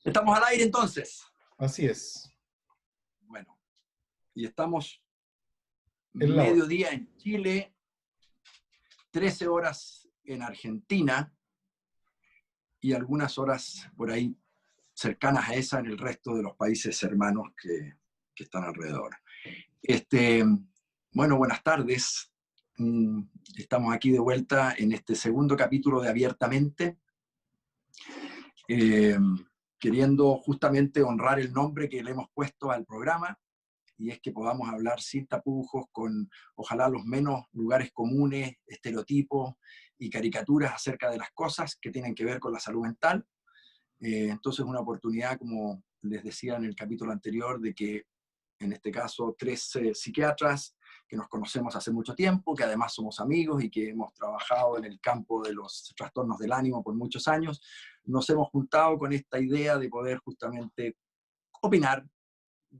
¿Estamos al aire entonces? Así es. Bueno, y estamos En la hora. mediodía en Chile, 13 horas en Argentina y algunas horas por ahí cercanas a esa en el resto de los países hermanos que están alrededor. Bueno, buenas tardes. Estamos aquí de vuelta en este segundo capítulo de Abiertamente, queriendo justamente honrar el nombre que le hemos puesto al programa, y es que podamos hablar sin tapujos, con ojalá los menos lugares comunes, estereotipos y caricaturas acerca de las cosas que tienen que ver con la salud mental. Entonces una oportunidad, como les decía en el capítulo anterior, de que en este caso 3 psiquiatras que nos conocemos hace mucho tiempo, que además somos amigos y que hemos trabajado en el campo de los trastornos del ánimo por muchos años, nos hemos juntado con esta idea de poder justamente opinar,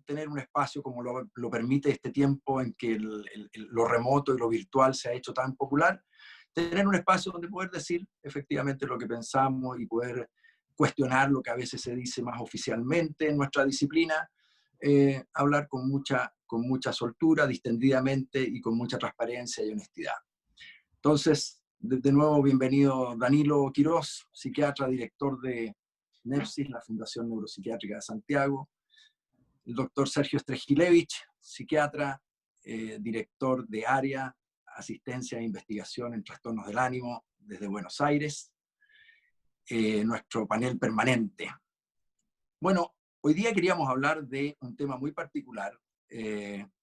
tener un espacio como lo permite este tiempo en que lo remoto y lo virtual se ha hecho tan popular, tener un espacio donde poder decir efectivamente lo que pensamos y poder cuestionar lo que a veces se dice más oficialmente en nuestra disciplina, hablar con mucha soltura, distendidamente y con mucha transparencia y honestidad. Entonces, de nuevo, bienvenido Danilo Quirós, psiquiatra, director de NEPSIS, la Fundación Neuropsiquiátrica de Santiago. El doctor Sergio Strejilevich, psiquiatra, director de área, asistencia e investigación en trastornos del ánimo desde Buenos Aires, nuestro panel permanente. Bueno, hoy día queríamos hablar de un tema muy particular,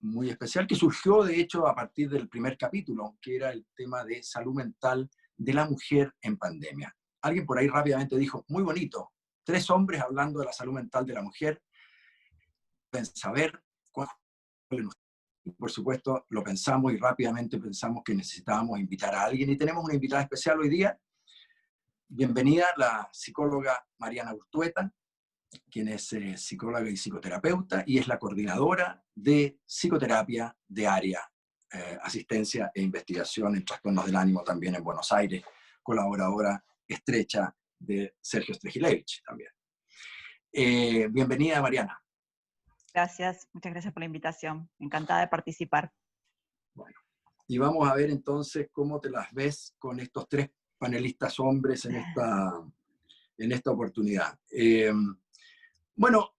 muy especial, que surgió de hecho a partir del primer capítulo, que era el tema de salud mental de la mujer en pandemia. Alguien por ahí rápidamente dijo, muy bonito, 3 hombres hablando de la salud mental de la mujer, saber cuál. Y por supuesto lo pensamos y rápidamente pensamos que necesitábamos invitar a alguien, y tenemos una invitada especial hoy día. Bienvenida la psicóloga Mariana Urtueta, quien es psicóloga y psicoterapeuta y es la coordinadora de psicoterapia de área, asistencia e investigación en trastornos del ánimo también en Buenos Aires, colaboradora estrecha de Sergio Strejilevich también. Bienvenida Mariana. Gracias, muchas gracias por la invitación. Encantada de participar. Bueno, y vamos a ver entonces cómo te las ves con estos 3 panelistas hombres en esta oportunidad. Bueno,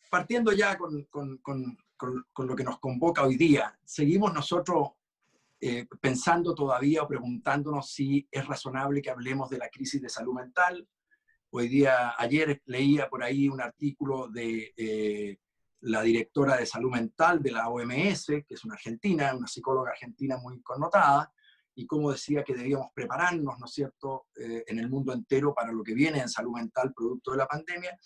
partiendo ya con lo que nos convoca hoy día, seguimos nosotros pensando todavía o preguntándonos si es razonable que hablemos de la crisis de salud mental. Ayer leía por ahí un artículo de la directora de salud mental de la OMS, que es una argentina, una psicóloga argentina muy connotada, y como decía que debíamos prepararnos, ¿no es cierto?, en el mundo entero para lo que viene en salud mental producto de la pandemia.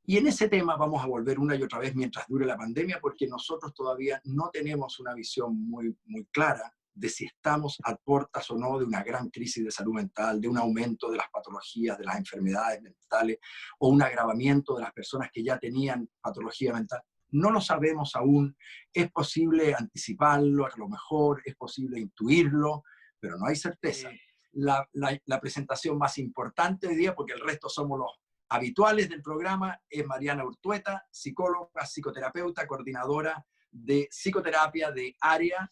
Y en ese tema vamos a volver una y otra vez mientras dure la pandemia, porque nosotros todavía no tenemos una visión muy clara de si estamos a puertas o no de una gran crisis de salud mental, de un aumento de las patologías, de las enfermedades mentales, o un agravamiento de las personas que ya tenían patología mental. No lo sabemos aún, es posible anticiparlo, a lo mejor es posible intuirlo, pero no hay certeza. La presentación más importante hoy día, porque el resto somos los habituales del programa, es Mariana Urtueta, psicóloga, psicoterapeuta, coordinadora de psicoterapia de área,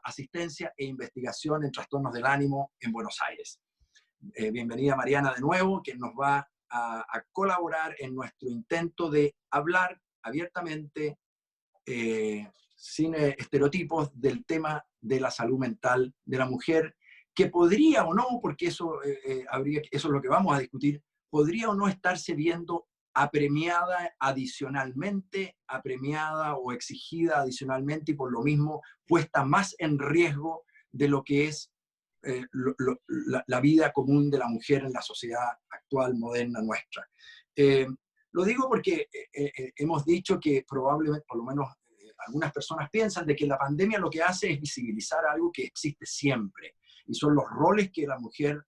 asistencia e investigación en trastornos del ánimo en Buenos Aires. Bienvenida Mariana de nuevo, que nos va a colaborar en nuestro intento de hablar abiertamente, sin estereotipos, del tema de la salud mental de la mujer, que podría o no, porque eso es lo que vamos a discutir, podría o no estarse viendo apremiada adicionalmente, apremiada o exigida adicionalmente, y por lo mismo puesta más en riesgo de lo que es la vida común de la mujer en la sociedad actual, moderna nuestra. Lo digo porque hemos dicho que probablemente, por lo menos algunas personas piensan, de que la pandemia lo que hace es visibilizar algo que existe siempre, y son los roles que la mujer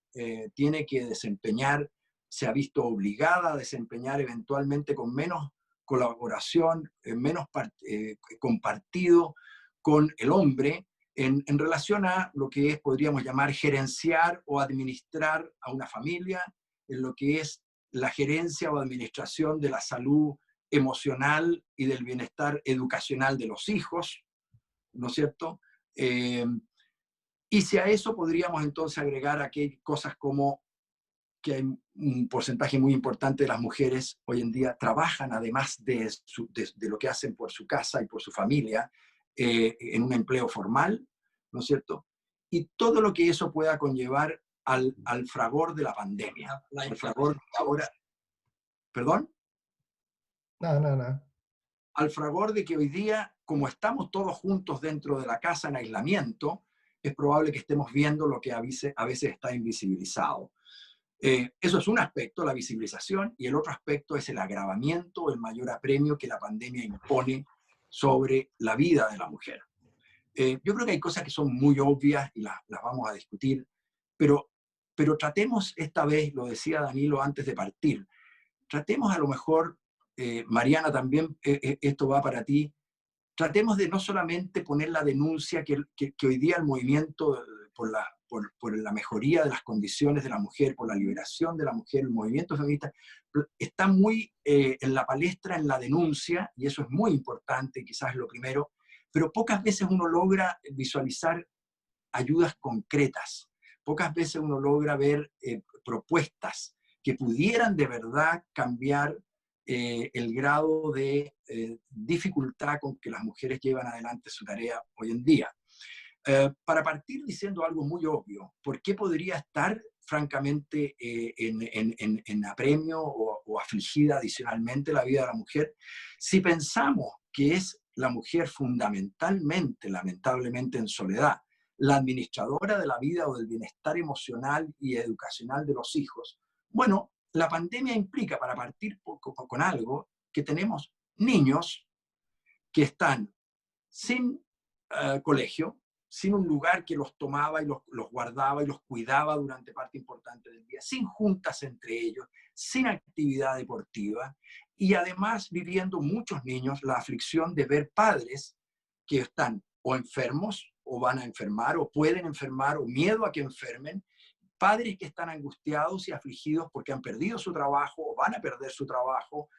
tiene que desempeñar, se ha visto obligada a desempeñar eventualmente con menos colaboración, menos compartido con el hombre, en relación a lo que es, podríamos llamar, gerenciar o administrar a una familia, en lo que es la gerencia o administración de la salud emocional y del bienestar educacional de los hijos, ¿no es cierto? Y si a eso podríamos entonces agregar aquí cosas como que hay un porcentaje muy importante de las mujeres hoy en día trabajan, además de lo que hacen por su casa y por su familia, en un empleo formal, ¿no es cierto? Y todo lo que eso pueda conllevar al fragor de la pandemia, al fragor de ahora, ¿perdón? Nada. Al fragor de que hoy día, como estamos todos juntos dentro de la casa en aislamiento, es probable que estemos viendo lo que a veces está invisibilizado. Eso es un aspecto, la visibilización, y el otro aspecto es el agravamiento, el mayor apremio que la pandemia impone sobre la vida de la mujer. Yo creo que hay cosas que son muy obvias y las vamos a discutir, pero tratemos esta vez, lo decía Danilo antes de partir, tratemos a lo mejor, Mariana también, esto va para ti, tratemos de no solamente poner la denuncia que hoy día el movimiento por la mejoría de las condiciones de la mujer, por la liberación de la mujer, el movimiento feminista, está muy en la palestra, en la denuncia, y eso es muy importante, quizás lo primero, pero pocas veces uno logra visualizar ayudas concretas, pocas veces uno logra ver propuestas que pudieran de verdad cambiar el grado de dificultad con que las mujeres llevan adelante su tarea hoy en día. Para partir diciendo algo muy obvio, ¿por qué podría estar francamente en apremio o afligida adicionalmente la vida de la mujer? Si pensamos que es la mujer fundamentalmente, lamentablemente en soledad, la administradora de la vida o del bienestar emocional y educacional de los hijos, bueno, la pandemia implica, para partir con algo, que tenemos niños que están sin colegio, sin un lugar que los tomaba y los guardaba y los cuidaba durante parte importante del día, sin juntas entre ellos, sin actividad deportiva, y además viviendo muchos niños la aflicción de ver padres que están o enfermos o van a enfermar o pueden enfermar o miedo a que enfermen, padres que están angustiados y afligidos porque han perdido su trabajo o van a perder su trabajo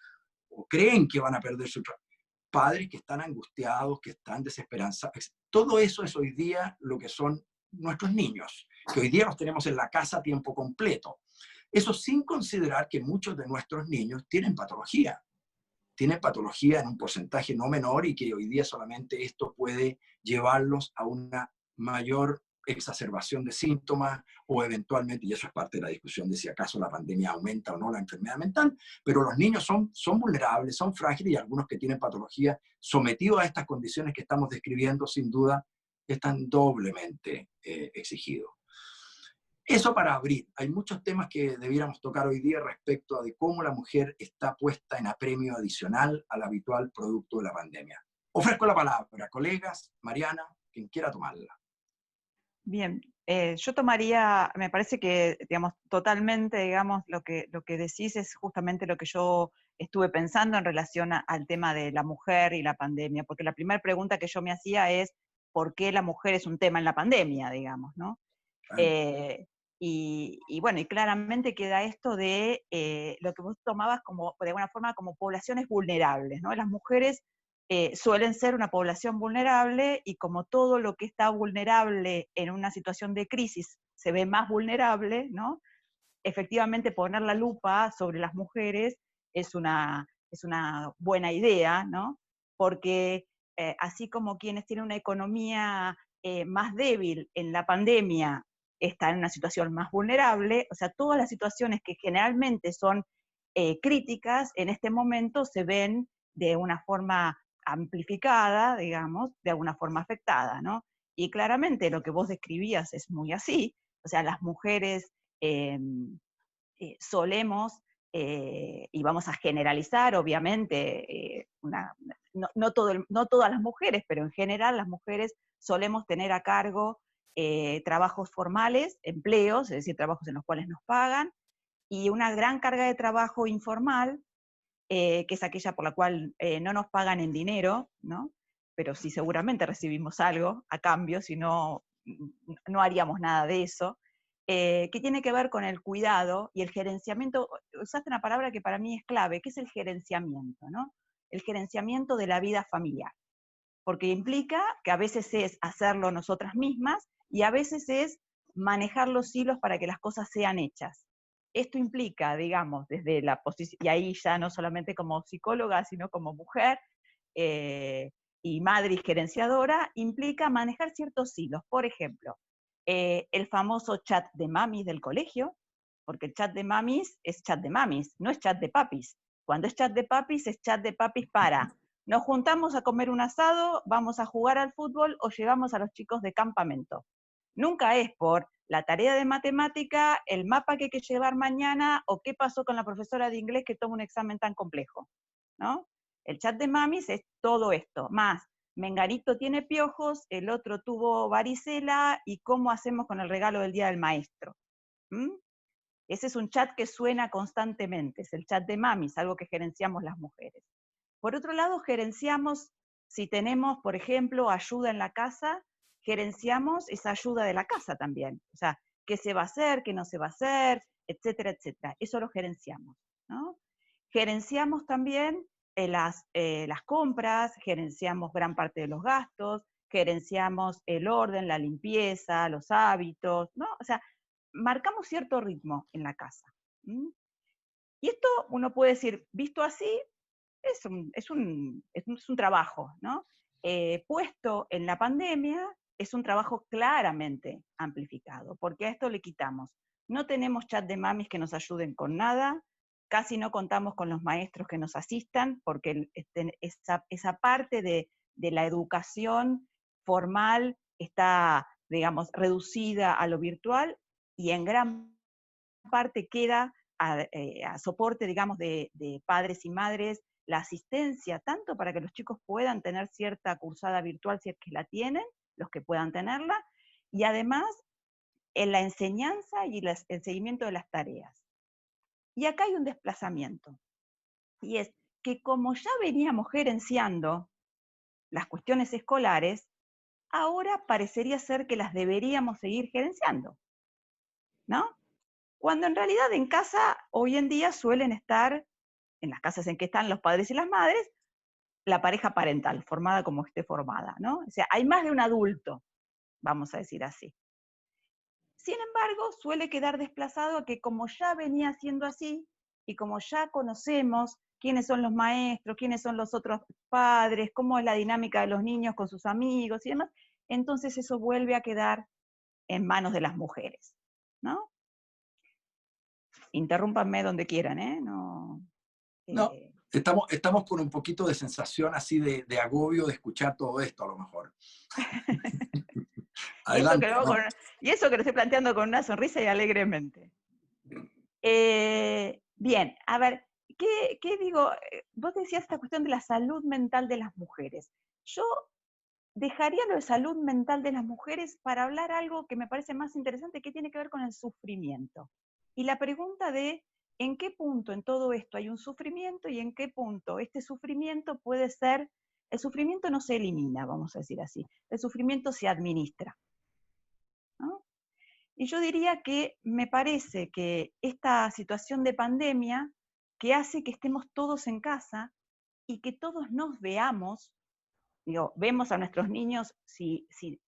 o creen que van a perder su trabajo, padres que están angustiados, que están desesperanzados. Todo eso es hoy día lo que son nuestros niños, que hoy día los tenemos en la casa a tiempo completo. Eso sin considerar que muchos de nuestros niños tienen patología en un porcentaje no menor y que hoy día solamente esto puede llevarlos a una mayor exacerbación de síntomas o eventualmente, y eso es parte de la discusión de si acaso la pandemia aumenta o no la enfermedad mental, pero los niños son vulnerables, son frágiles y algunos que tienen patología sometidos a estas condiciones que estamos describiendo, sin duda, están doblemente exigidos. Eso para abrir. Hay muchos temas que debiéramos tocar hoy día respecto a de cómo la mujer está puesta en apremio adicional al habitual producto de la pandemia. Ofrezco la palabra, colegas, Mariana, quien quiera tomarla. Bien, yo tomaría, me parece que, digamos, totalmente, digamos, lo que decís es justamente lo que yo estuve pensando en relación al tema de la mujer y la pandemia, porque la primera pregunta que yo me hacía es, ¿por qué la mujer es un tema en la pandemia, digamos, ¿no? Y bueno, y claramente queda esto de lo que vos tomabas como, de alguna forma, como poblaciones vulnerables, ¿no? Las mujeres suelen ser una población vulnerable y como todo lo que está vulnerable en una situación de crisis se ve más vulnerable, ¿no? Efectivamente poner la lupa sobre las mujeres es una buena idea, ¿no? Porque así como quienes tienen una economía más débil en la pandemia están en una situación más vulnerable, o sea, todas las situaciones que generalmente son críticas en este momento se ven de una forma amplificada, digamos, de alguna forma afectada, ¿no? Y claramente lo que vos describías es muy así, o sea, las mujeres solemos, y vamos a generalizar, obviamente, no todas las mujeres, pero en general las mujeres solemos tener a cargo trabajos formales, empleos, es decir, trabajos en los cuales nos pagan, y una gran carga de trabajo informal, que es aquella por la cual no nos pagan en dinero, ¿no? Pero sí seguramente recibimos algo a cambio, si no, no haríamos nada de eso. que tiene que ver con el cuidado y el gerenciamiento. Usaste una palabra que para mí es clave, que es el gerenciamiento, ¿no? El gerenciamiento de la vida familiar, porque implica que a veces es hacerlo nosotras mismas y a veces es manejar los hilos para que las cosas sean hechas. Esto implica, digamos, desde la posición, y ahí ya no solamente como psicóloga, sino como mujer, y madre y gerenciadora, implica manejar ciertos hilos. Por ejemplo, el famoso chat de mamis del colegio, porque el chat de mamis es chat de mamis, no es chat de papis. Cuando es chat de papis, es chat de papis para nos juntamos a comer un asado, vamos a jugar al fútbol o llevamos a los chicos de campamento. Nunca es por la tarea de matemática, el mapa que hay que llevar mañana o qué pasó con la profesora de inglés que toma un examen tan complejo, ¿no? El chat de mamis es todo esto, más Menganito tiene piojos, el otro tuvo varicela y cómo hacemos con el regalo del Día del Maestro. ¿Mm? Ese es un chat que suena constantemente, es el chat de mamis, algo que gerenciamos las mujeres. Por otro lado, gerenciamos, si tenemos, por ejemplo, ayuda en la casa, gerenciamos esa ayuda de la casa también. O sea, qué se va a hacer, qué no se va a hacer, etcétera, etcétera. Eso lo gerenciamos, ¿no? Gerenciamos también las compras, gerenciamos gran parte de los gastos, gerenciamos el orden, la limpieza, los hábitos, ¿no? O sea, marcamos cierto ritmo en la casa. ¿Mm? Y esto uno puede decir, visto así, es un trabajo, ¿no? Puesto en la pandemia, es un trabajo claramente amplificado, porque a esto le quitamos. No tenemos chat de mamis que nos ayuden con nada, casi no contamos con los maestros que nos asistan, porque esa parte de la educación formal está, digamos, reducida a lo virtual y en gran parte queda a soporte, digamos, de padres y madres, la asistencia, tanto para que los chicos puedan tener cierta cursada virtual, si es que la tienen, los que puedan tenerla, y además en la enseñanza y el seguimiento de las tareas. Y acá hay un desplazamiento, y es que como ya veníamos gerenciando las cuestiones escolares, ahora parecería ser que las deberíamos seguir gerenciando, ¿no? Cuando en realidad en casa hoy en día suelen estar, en las casas en que están los padres y las madres, la pareja parental, formada como esté formada, ¿no? O sea, hay más de un adulto, vamos a decir así. Sin embargo, suele quedar desplazado a que como ya venía siendo así, y como ya conocemos quiénes son los maestros, quiénes son los otros padres, cómo es la dinámica de los niños con sus amigos y demás, entonces eso vuelve a quedar en manos de las mujeres, ¿no? Interrúmpanme donde quieran, ¿eh? No, No, estamos con un poquito de sensación así de agobio de escuchar todo esto, a lo mejor. Adelante, ¿no? Y eso que lo estoy planteando con una sonrisa y alegremente. Bien, a ver, ¿qué digo? Vos decías esta cuestión de la salud mental de las mujeres. Yo dejaría lo de salud mental de las mujeres para hablar algo que me parece más interesante, que tiene que ver con el sufrimiento. Y la pregunta de en qué punto en todo esto hay un sufrimiento y en qué punto este sufrimiento puede ser, el sufrimiento no se elimina, vamos a decir así, el sufrimiento se administra, ¿no? Y yo diría que me parece que esta situación de pandemia, que hace que estemos todos en casa y que todos nos veamos, digo, vemos a nuestros niños si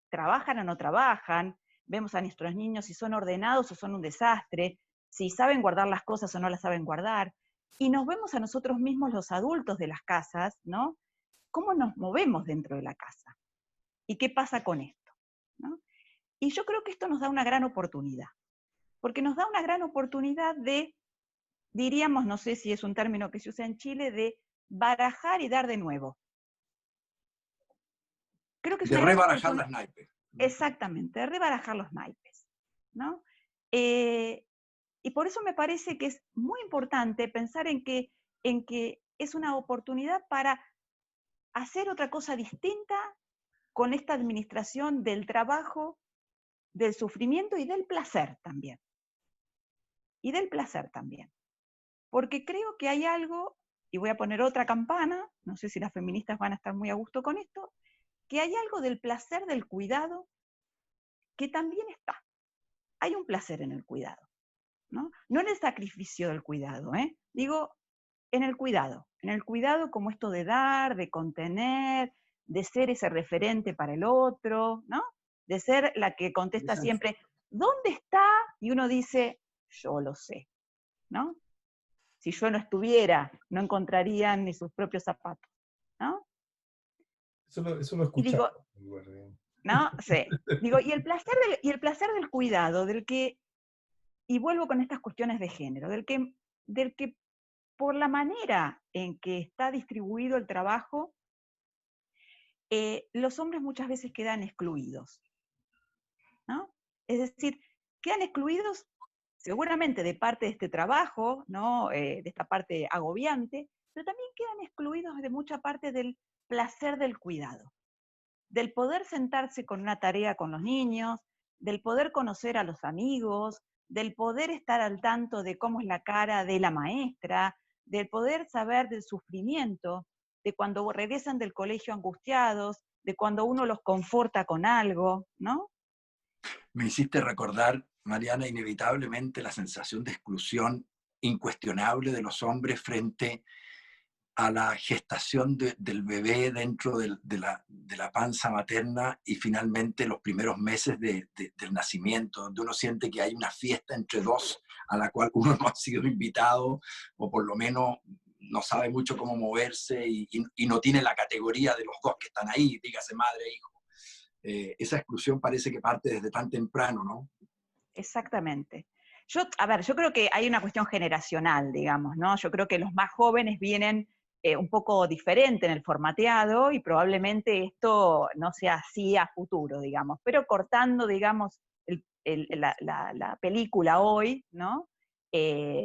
trabajan o no trabajan, vemos a nuestros niños si son ordenados o son un desastre, si saben guardar las cosas o no las saben guardar, y nos vemos a nosotros mismos los adultos de las casas, ¿no? ¿Cómo nos movemos dentro de la casa? ¿Y qué pasa con esto? ¿No? Y yo creo que esto nos da una gran oportunidad, porque nos da una gran oportunidad de, diríamos, no sé si es un término que se usa en Chile, de barajar y dar de nuevo. Creo que es de rebarajar las naipes. Exactamente, de rebarajar los naipes, ¿no? Y por eso me parece que es muy importante pensar en que es una oportunidad para hacer otra cosa distinta con esta administración del trabajo, del sufrimiento y del placer también. Y del placer también. Porque creo que hay algo, y voy a poner otra campana, no sé si las feministas van a estar muy a gusto con esto, que hay algo del placer del cuidado que también está. hay un placer en el cuidado, ¿no? No en el sacrificio del cuidado, digo, en el cuidado como esto de dar, de contener, de ser ese referente para el otro, ¿no? De ser la que contesta Interesante. siempre, ¿dónde está? Y uno dice, yo lo sé, ¿no? Si yo no estuviera, no encontrarían ni sus propios zapatos, ¿no? Eso lo he Y escuchado. digo, ¿no? Sí. Digo, y el placer del cuidado, del que, y vuelvo con estas cuestiones de género, del que por la manera en que está distribuido el trabajo, los hombres muchas veces quedan excluidos, ¿no? Es decir, quedan excluidos seguramente de parte de este trabajo, ¿no? De esta parte agobiante, pero también quedan excluidos de mucha parte del placer del cuidado, del poder sentarse con una tarea con los niños, del poder conocer a los amigos, del poder estar al tanto de cómo es la cara de la maestra, del poder saber del sufrimiento, de cuando regresan del colegio angustiados, de cuando uno los conforta con algo, ¿no? Me hiciste recordar, Mariana, inevitablemente la sensación de exclusión incuestionable de los hombres frente a la gestación del bebé dentro de la panza materna y finalmente los primeros meses del nacimiento, donde uno siente que hay una fiesta entre dos a la cual uno no ha sido invitado o por lo menos no sabe mucho cómo moverse y no tiene la categoría de los dos que están ahí, dígase madre e hijo. Esa exclusión parece que parte desde tan temprano, ¿no? Exactamente. A ver, yo creo que hay una cuestión generacional, digamos, ¿no? Yo creo que los más jóvenes vienen un poco diferente en el formateado y probablemente esto no sea así a futuro, digamos, pero cortando, digamos, la película hoy, ¿no?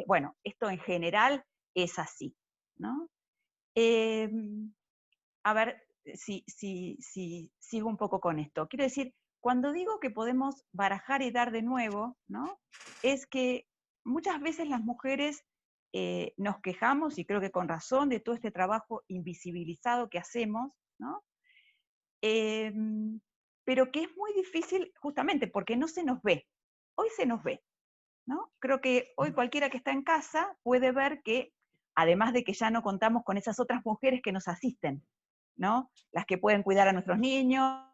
Bueno, esto en general es así, ¿no? Eh, a ver si sigo un poco con esto. Quiero decir, cuando digo que podemos barajar y dar de nuevo, ¿no? Es que muchas veces las mujeres nos quejamos, y creo que con razón, de todo este trabajo invisibilizado que hacemos, ¿no? Eh, pero que es muy difícil justamente porque no se nos ve. Hoy se nos ve, ¿no? Creo que hoy cualquiera que está en casa puede ver que, además de que ya no contamos con esas otras mujeres que nos asisten, ¿no? Las que pueden cuidar a nuestros niños,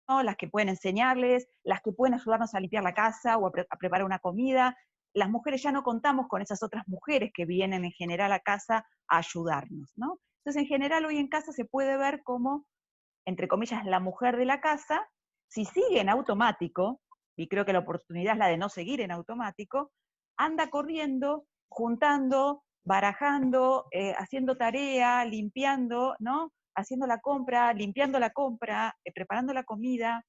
¿no? Las que pueden enseñarles, las que pueden ayudarnos a limpiar la casa o a preparar una comida. Las mujeres ya no contamos con esas otras mujeres que vienen en general a casa a ayudarnos, ¿no? Entonces, en general, hoy en casa se puede ver como, entre comillas, la mujer de la casa, si sigue en automático, y creo que la oportunidad es la de no seguir en automático, anda corriendo, juntando, barajando, haciendo tarea, limpiando, ¿no? Haciendo la compra, limpiando la compra, preparando la comida,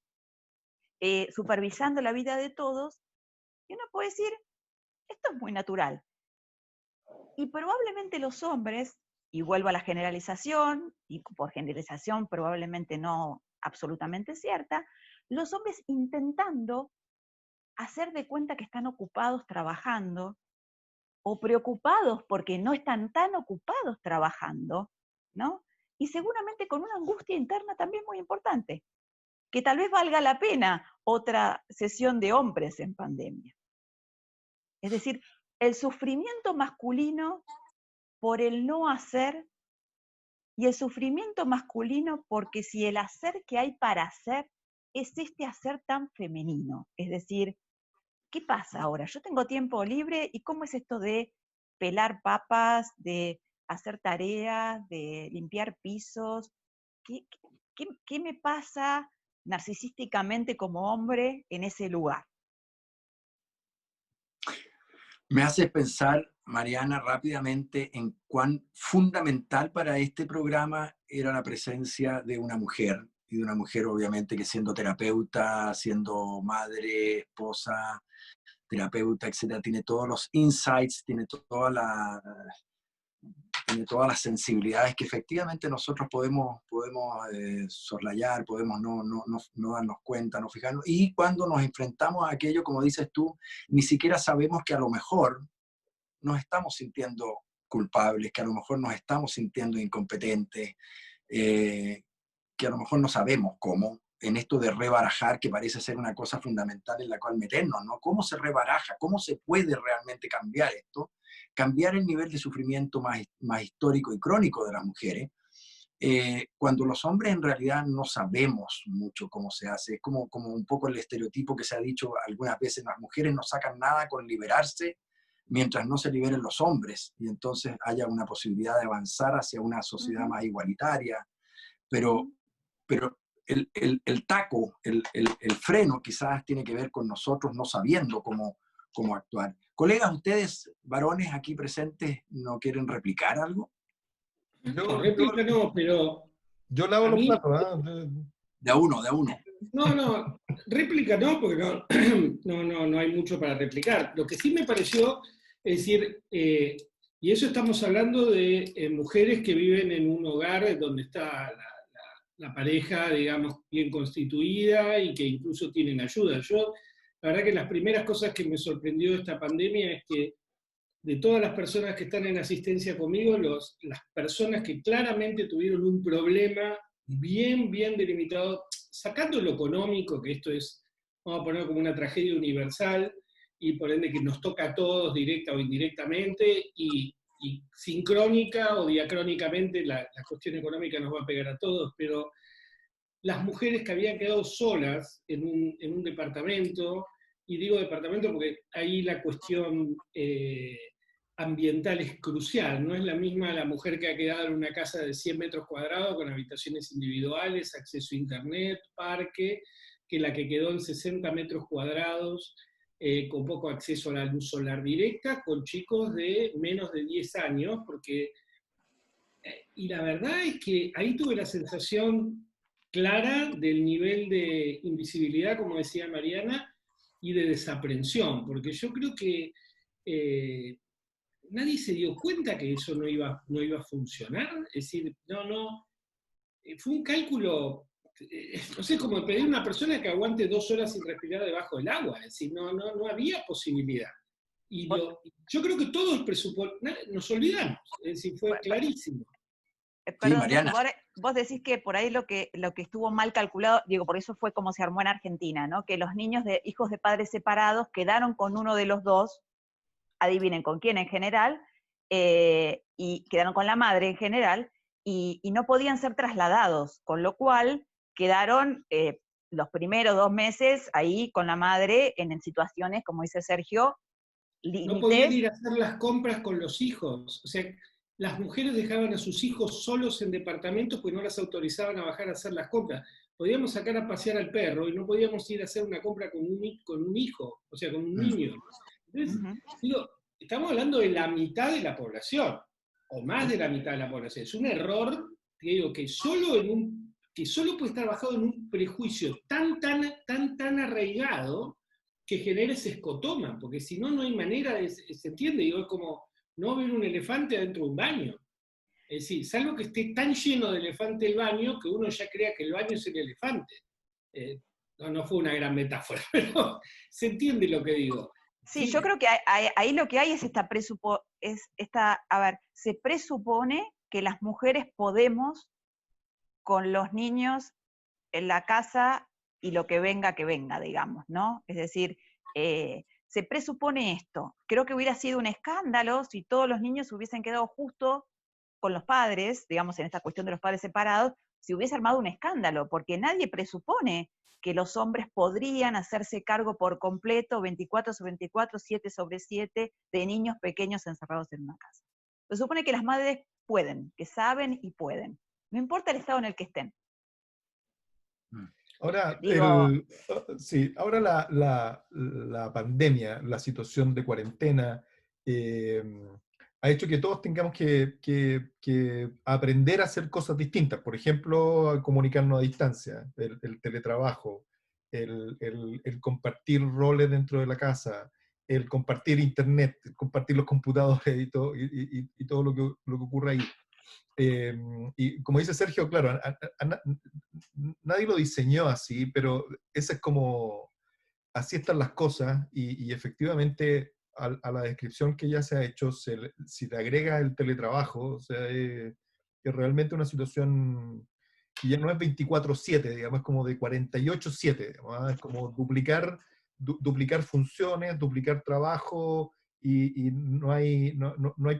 supervisando la vida de todos, y uno puede decir, esto es muy natural. Y probablemente los hombres, y vuelvo a la generalización, y por generalización probablemente no absolutamente cierta, los hombres intentando hacer de cuenta que están ocupados trabajando, o preocupados porque no están tan ocupados trabajando, ¿no? Y seguramente con una angustia interna también muy importante, que tal vez valga la pena otra sesión de hombres en pandemia. Es decir, el sufrimiento masculino por el no hacer y el sufrimiento masculino porque si el hacer que hay para hacer es este hacer tan femenino. Es decir, ¿qué pasa ahora? Yo tengo tiempo libre y ¿cómo es esto de pelar papas, de hacer tareas, de limpiar pisos? ¿Qué me pasa narcisísticamente como hombre en ese lugar? Me hace pensar, Mariana, rápidamente en cuán fundamental para este programa era la presencia de una mujer, y de una mujer obviamente que siendo terapeuta, siendo madre, esposa, terapeuta, etcétera, tiene todos los insights, tiene todas las sensibilidades que efectivamente nosotros podemos soslayar, podemos no darnos cuenta, no fijarnos. Y cuando nos enfrentamos a aquello, como dices tú, ni siquiera sabemos que a lo mejor nos estamos sintiendo culpables, que a lo mejor nos estamos sintiendo incompetentes, que a lo mejor no sabemos cómo, en esto de rebarajar, que parece ser una cosa fundamental en la cual meternos, ¿no? ¿Cómo se rebaraja? ¿Cómo se puede realmente cambiar esto? Cambiar el nivel de sufrimiento más histórico y crónico de las mujeres, cuando los hombres en realidad no sabemos mucho cómo se hace. Es como un poco el estereotipo que se ha dicho algunas veces: las mujeres no sacan nada con liberarse mientras no se liberen los hombres, y entonces haya una posibilidad de avanzar hacia una sociedad más igualitaria. Pero, pero el taco, el freno quizás tiene que ver con nosotros no sabiendo cómo actuar. Colegas, ustedes, varones aquí presentes, ¿no quieren replicar algo? No, Yo, réplica yo, no, pero yo lavo a los mí, platos, ¿ah? De a uno, de a uno. no, réplica no, porque no, no hay mucho para replicar. Lo que sí me pareció, es decir, y eso estamos hablando de mujeres que viven en un hogar donde está la pareja, digamos, bien constituida y que incluso tienen ayuda. Yo, la verdad que las primeras cosas que me sorprendió de esta pandemia es que de todas las personas que están en asistencia conmigo, las personas que claramente tuvieron un problema bien delimitado, sacando lo económico, que esto es, vamos a poner como una tragedia universal, y por ende que nos toca a todos directa o indirectamente, y sincrónica o diacrónicamente la cuestión económica nos va a pegar a todos, pero las mujeres que habían quedado solas en un departamento, y digo departamento porque ahí la cuestión ambiental es crucial, no es la misma la mujer que ha quedado en una casa de 100 metros cuadrados con habitaciones individuales, acceso a internet, parque, que la que quedó en 60 metros cuadrados con poco acceso a la luz solar directa, con chicos de menos de 10 años, porque, y la verdad es que ahí tuve la sensación clara del nivel de invisibilidad, como decía Mariana, y de desaprensión, porque yo creo que nadie se dio cuenta que eso no iba a funcionar. Es decir, fue un cálculo, no sé, como pedir a una persona que aguante 2 horas sin respirar debajo del agua. Es decir, no había posibilidad. Y yo creo que todos nos olvidamos, es decir, fue clarísimo. Sí, Perdón, Sergio, Mariana. vos decís que por ahí lo que estuvo mal calculado, digo, por eso fue como se armó en Argentina, ¿no? Que los niños de hijos de padres separados quedaron con uno de los dos, adivinen con quién en general, y quedaron con la madre en general, y no podían ser trasladados, con lo cual quedaron los primeros 2 meses ahí con la madre en situaciones, como dice Sergio, No podían límites. ir a hacer las compras con los hijos. O sea, las mujeres dejaban a sus hijos solos en departamentos porque no las autorizaban a bajar a hacer las compras. Podíamos sacar a pasear al perro y no podíamos ir a hacer una compra con un hijo, o sea, con un niño. Entonces, digo, estamos hablando de la mitad de la población, o más de la mitad de la población. Es un error, te digo, que solo puede estar basado en un prejuicio tan arraigado que genere ese escotoma, porque si no, no hay manera se entiende, digo, es como no ver un elefante adentro de un baño. Es decir, salvo que esté tan lleno de elefante el baño que uno ya crea que el baño es el elefante. No fue una gran metáfora, pero se entiende lo que digo. Sí, Sí, yo creo que ahí lo que hay es a ver, se presupone que las mujeres podemos con los niños en la casa y lo que venga, digamos, ¿no? Es decir, se presupone esto. Creo que hubiera sido un escándalo si todos los niños hubiesen quedado justo con los padres, digamos, en esta cuestión de los padres separados, si hubiese armado un escándalo, porque nadie presupone que los hombres podrían hacerse cargo por completo 24 sobre 24, 7 sobre 7 de niños pequeños encerrados en una casa. Se supone que las madres pueden, que saben y pueden, no importa el estado en el que estén. Ahora, Digo, sí, ahora la pandemia, la situación de cuarentena, eh, ha hecho que todos tengamos que aprender a hacer cosas distintas. Por ejemplo, a comunicarnos a distancia, el teletrabajo, el compartir roles dentro de la casa, el compartir internet, el compartir los computadores y todo lo que ocurre ahí. Y como dice Sergio, claro, nadie lo diseñó así, pero esa es como, así están las cosas y efectivamente a la descripción que ya se ha hecho, si le agrega el teletrabajo, o sea, es realmente una situación y ya no es 24/7, digamos, es como de 48/7, digamos, es como duplicar funciones, duplicar trabajo, y no hay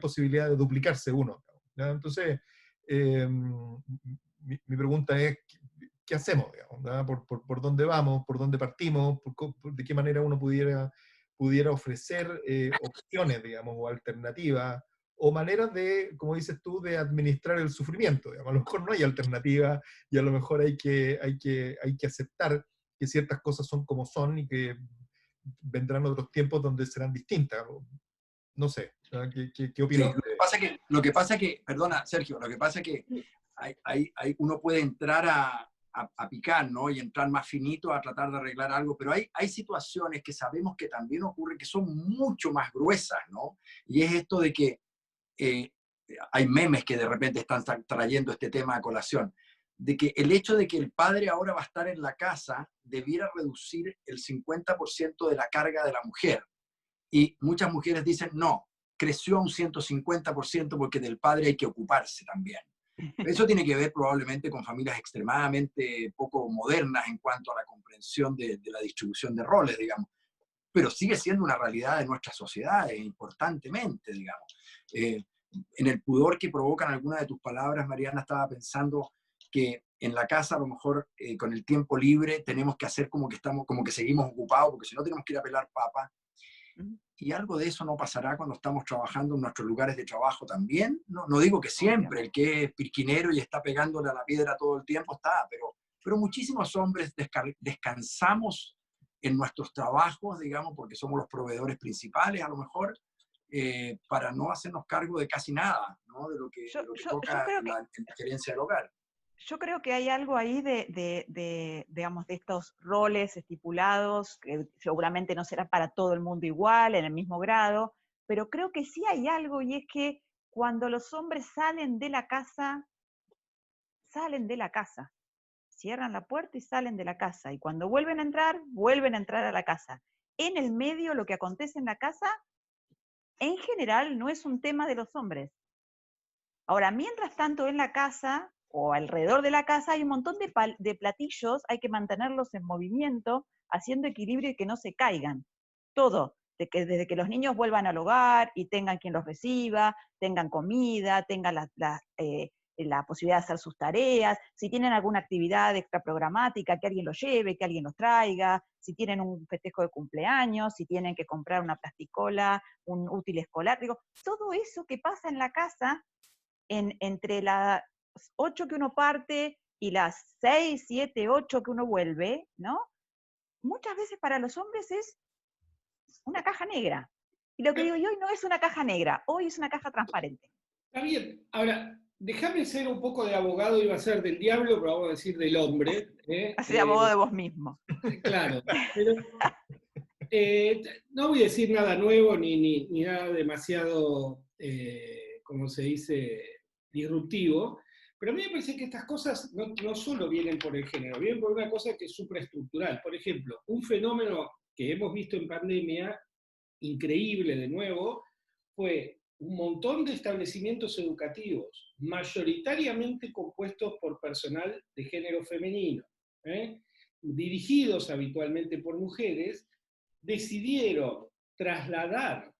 posibilidad de duplicarse uno, ¿ya? Entonces, mi pregunta es, ¿qué hacemos, digamos, ¿ya? ¿Por dónde vamos? ¿Por dónde partimos? ¿De qué manera uno pudiera ofrecer opciones, digamos, o alternativas, o maneras de, como dices tú, de administrar el sufrimiento, digamos? A lo mejor no hay alternativa, y a lo mejor hay que aceptar que ciertas cosas son como son, y que vendrán otros tiempos donde serán distintas. No sé, ¿no? ¿Qué Sí, opinan ustedes? lo que pasa que, perdona, Sergio, lo que pasa es que uno puede entrar a picar, ¿no? Y entrar más finito a tratar de arreglar algo, pero hay situaciones que sabemos que también ocurren que son mucho más gruesas, ¿no? Y es esto de que hay memes que de repente están trayendo este tema a colación, de que el hecho de que el padre ahora va a estar en la casa debiera reducir el 50% de la carga de la mujer. Y muchas mujeres dicen, no, creció un 150% porque del padre hay que ocuparse también. Eso tiene que ver probablemente con familias extremadamente poco modernas en cuanto a la comprensión de la distribución de roles, digamos. Pero sigue siendo una realidad de nuestras sociedades, importantemente, digamos. En el pudor que provocan algunas de tus palabras, Mariana, estaba pensando que en la casa a lo mejor con el tiempo libre tenemos que hacer como que seguimos ocupados, porque si no tenemos que ir a pelar papas. Y algo de eso no pasará cuando estamos trabajando en nuestros lugares de trabajo también. No digo que siempre, el que es pirquinero y está pegándole a la piedra todo el tiempo está, pero muchísimos hombres descansamos en nuestros trabajos, digamos, porque somos los proveedores principales a lo mejor, para no hacernos cargo de casi nada, ¿no? De lo que toca en la gerencia del hogar. Yo creo que hay algo ahí digamos, de estos roles estipulados, que seguramente no será para todo el mundo igual, en el mismo grado, pero creo que sí hay algo, y es que cuando los hombres salen de la casa, cierran la puerta y salen de la casa, y cuando vuelven a entrar a la casa. En el medio, lo que acontece en la casa, en general, no es un tema de los hombres. Ahora, mientras tanto, en la casa o alrededor de la casa hay un montón de platillos, hay que mantenerlos en movimiento, haciendo equilibrio y que no se caigan. Todo, desde que los niños vuelvan al hogar y tengan quien los reciba, tengan comida, tengan la posibilidad de hacer sus tareas, si tienen alguna actividad extraprogramática, que alguien los lleve, que alguien los traiga, si tienen un festejo de cumpleaños, si tienen que comprar una plasticola, un útil escolar, digo, todo eso que pasa en la casa, entre las 8 que uno parte y las 6, 7, 8 que uno vuelve, ¿no? Muchas veces para los hombres es una caja negra. Y lo que digo yo, hoy no es una caja negra, hoy es una caja transparente. Está bien. Ahora, déjame ser un poco de abogado, iba a ser del diablo, pero vamos a decir del hombre. Así abogado de vos mismo. Claro, pero no voy a decir nada nuevo ni nada demasiado, como se dice, disruptivo, pero a mí me parece que estas cosas no solo vienen por el género, vienen por una cosa que es supraestructural. Por ejemplo, un fenómeno que hemos visto en pandemia, increíble de nuevo, fue un montón de establecimientos educativos, mayoritariamente compuestos por personal de género femenino, dirigidos habitualmente por mujeres, decidieron trasladar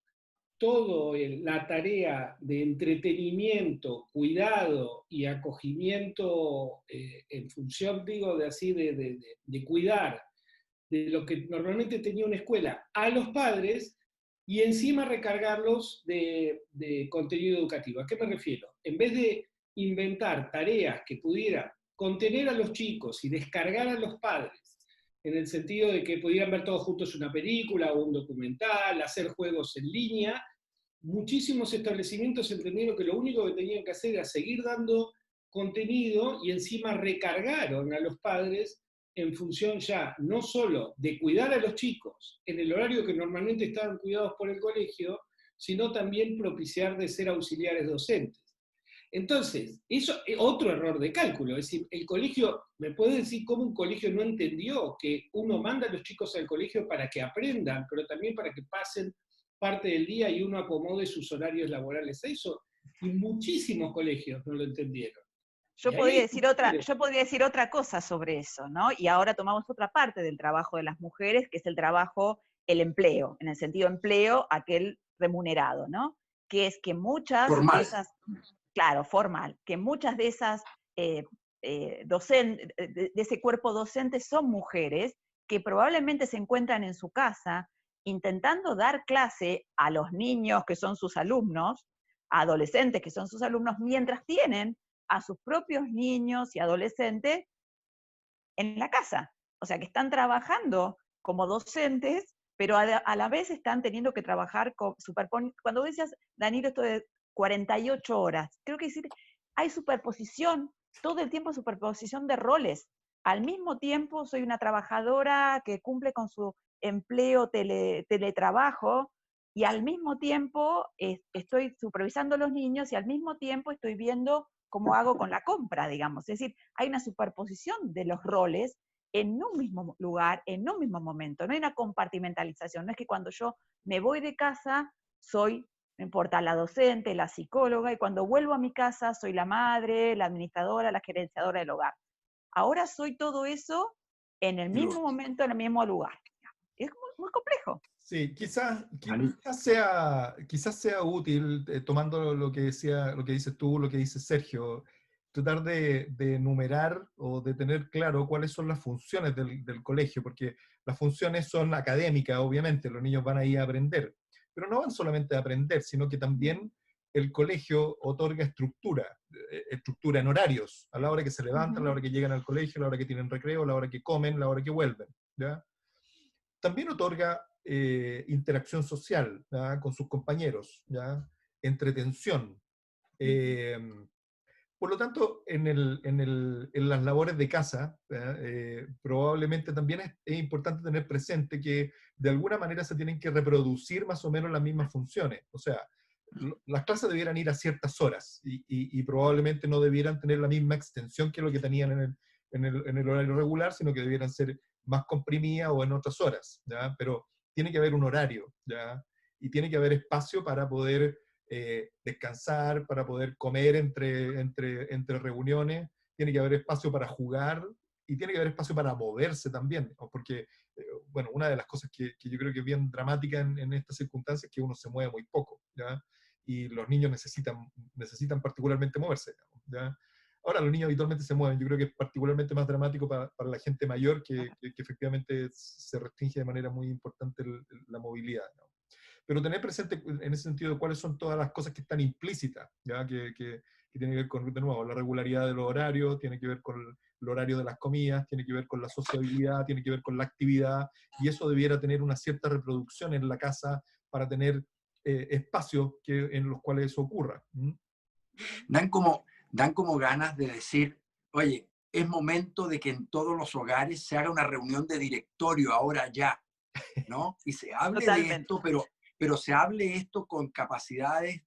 toda la tarea de entretenimiento, cuidado y acogimiento en función, digo, de cuidar de lo que normalmente tenía una escuela a los padres, y encima recargarlos de contenido educativo. ¿A qué me refiero? En vez de inventar tareas que pudieran contener a los chicos y descargar a los padres, en el sentido de que pudieran ver todos juntos una película o un documental, hacer juegos en línea, muchísimos establecimientos entendieron que lo único que tenían que hacer era seguir dando contenido, y encima recargaron a los padres en función ya no solo de cuidar a los chicos en el horario que normalmente estaban cuidados por el colegio, sino también propiciar de ser auxiliares docentes. Entonces, eso es otro error de cálculo. Es decir, el colegio, ¿me puede decir cómo un colegio no entendió que uno manda a los chicos al colegio para que aprendan, pero también para que pasen parte del día y uno acomode sus horarios laborales a eso? Y muchísimos colegios no lo entendieron. Yo Y ahí podría hay decir otra, mujeres. yo podría decir otra cosa sobre eso, ¿no? Y ahora tomamos otra parte del trabajo de las mujeres, que es el trabajo, el empleo, en el sentido empleo, aquel remunerado, ¿no? Que es que muchas de Formal. esas, claro, formal, que muchas de esas docentes, de ese cuerpo docente son mujeres que probablemente se encuentran en su casa intentando dar clase a los niños que son sus alumnos, a adolescentes que son sus alumnos, mientras tienen a sus propios niños y adolescentes en la casa. O sea, que están trabajando como docentes, pero a la vez están teniendo que trabajar con cuando decías, Danilo, esto de 48 horas, creo que decir, hay superposición, todo el tiempo superposición de roles. Al mismo tiempo soy una trabajadora que cumple con su empleo teletrabajo, y al mismo tiempo estoy supervisando a los niños y al mismo tiempo estoy viendo cómo hago con la compra, digamos. Es decir, hay una superposición de los roles en un mismo lugar, en un mismo momento. No hay una compartimentalización. No es que cuando yo me voy de casa soy, no importa, la docente, la psicóloga, y cuando vuelvo a mi casa soy la madre, la administradora, la gerenciadora del hogar. Ahora soy todo eso en el mismo momento, en el mismo lugar. Es muy complejo. Sí, Ani- quizás sea útil, tomando lo que decía, lo que dices tú, lo que dice Sergio, tratar de enumerar o de tener claro cuáles son las funciones del colegio, porque las funciones son académicas, obviamente, los niños van ahí a aprender, pero no van solamente a aprender, sino que también el colegio otorga estructura en horarios, a la hora que se levantan, a la hora que llegan al colegio, a la hora que tienen recreo, a la hora que comen, a la hora que vuelven, ¿ya? También otorga interacción social, ¿ya? Con sus compañeros, ¿ya? Entretención. Eh, por lo tanto, en las labores de casa, probablemente también es importante tener presente que de alguna manera se tienen que reproducir más o menos las mismas funciones. O sea, las clases debieran ir a ciertas horas y probablemente no debieran tener la misma extensión que lo que tenían en el horario regular, sino que debieran ser más comprimidas o en otras horas, ¿ya? Pero tiene que haber un horario, ¿ya? Y tiene que haber espacio para poder descansar, para poder comer entre reuniones, tiene que haber espacio para jugar y tiene que haber espacio para moverse también, ¿no? Porque, bueno, una de las cosas que yo creo que es bien dramática en estas circunstancias es que uno se mueve muy poco, ¿ya? Y los niños necesitan particularmente moverse, ¿ya? Ahora, los niños habitualmente se mueven, yo creo que es particularmente más dramático para la gente mayor que efectivamente se restringe de manera muy importante la movilidad, ¿no? Pero tener presente en ese sentido cuáles son todas las cosas que están implícitas, ¿ya? Que tienen que ver con, de nuevo, la regularidad de los horarios, tiene que ver con el horario de las comidas, tiene que ver con la sociabilidad, tiene que ver con la actividad, y eso debiera tener una cierta reproducción en la casa para tener espacios en los cuales eso ocurra. ¿Mm? Dan como ganas de decir, oye, es momento de que en todos los hogares se haga una reunión de directorio ahora ya, ¿no? Y se hable de Totalmente. esto, pero se hable esto con capacidades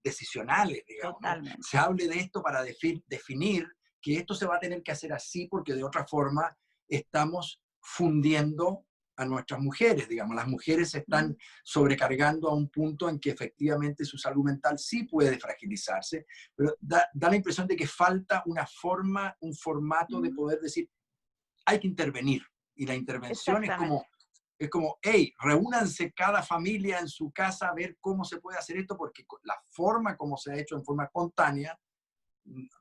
decisionales, digamos, ¿no? Totalmente. Se hable de esto para definir que esto se va a tener que hacer así porque de otra forma estamos fundiendo a nuestras mujeres, digamos. Las mujeres se están sobrecargando a un punto en que efectivamente su salud mental sí puede fragilizarse, pero da la impresión de que falta una forma, un formato de poder decir, hay que intervenir. Y la intervención Exactamente. es como, hey, reúnanse cada familia en su casa a ver cómo se puede hacer esto, porque la forma como se ha hecho en forma espontánea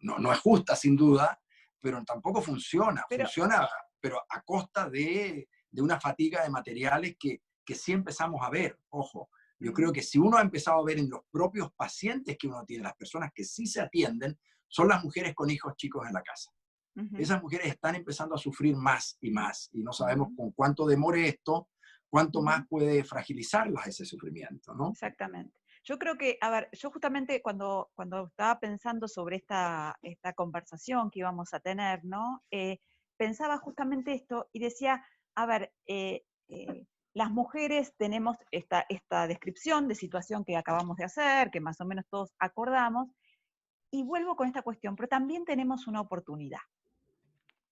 no es justa, sin duda, pero tampoco funciona. Pero, Funciona, pero a costa de una fatiga de materiales que sí empezamos a ver. Ojo, yo creo que si uno ha empezado a ver en los propios pacientes que uno tiene, las personas que sí se atienden, son las mujeres con hijos chicos en la casa. Esas mujeres están empezando a sufrir más y más, y no sabemos con cuánto demore esto, cuánto más puede fragilizarlas ese sufrimiento, ¿no? exactamente. Yo creo que, a ver, yo justamente cuando estaba pensando sobre esta conversación que íbamos a tener, ¿no? Pensaba justamente esto y decía, a ver, las mujeres tenemos esta descripción de situación que acabamos de hacer, que más o menos todos acordamos, y vuelvo con esta cuestión, pero también tenemos una oportunidad.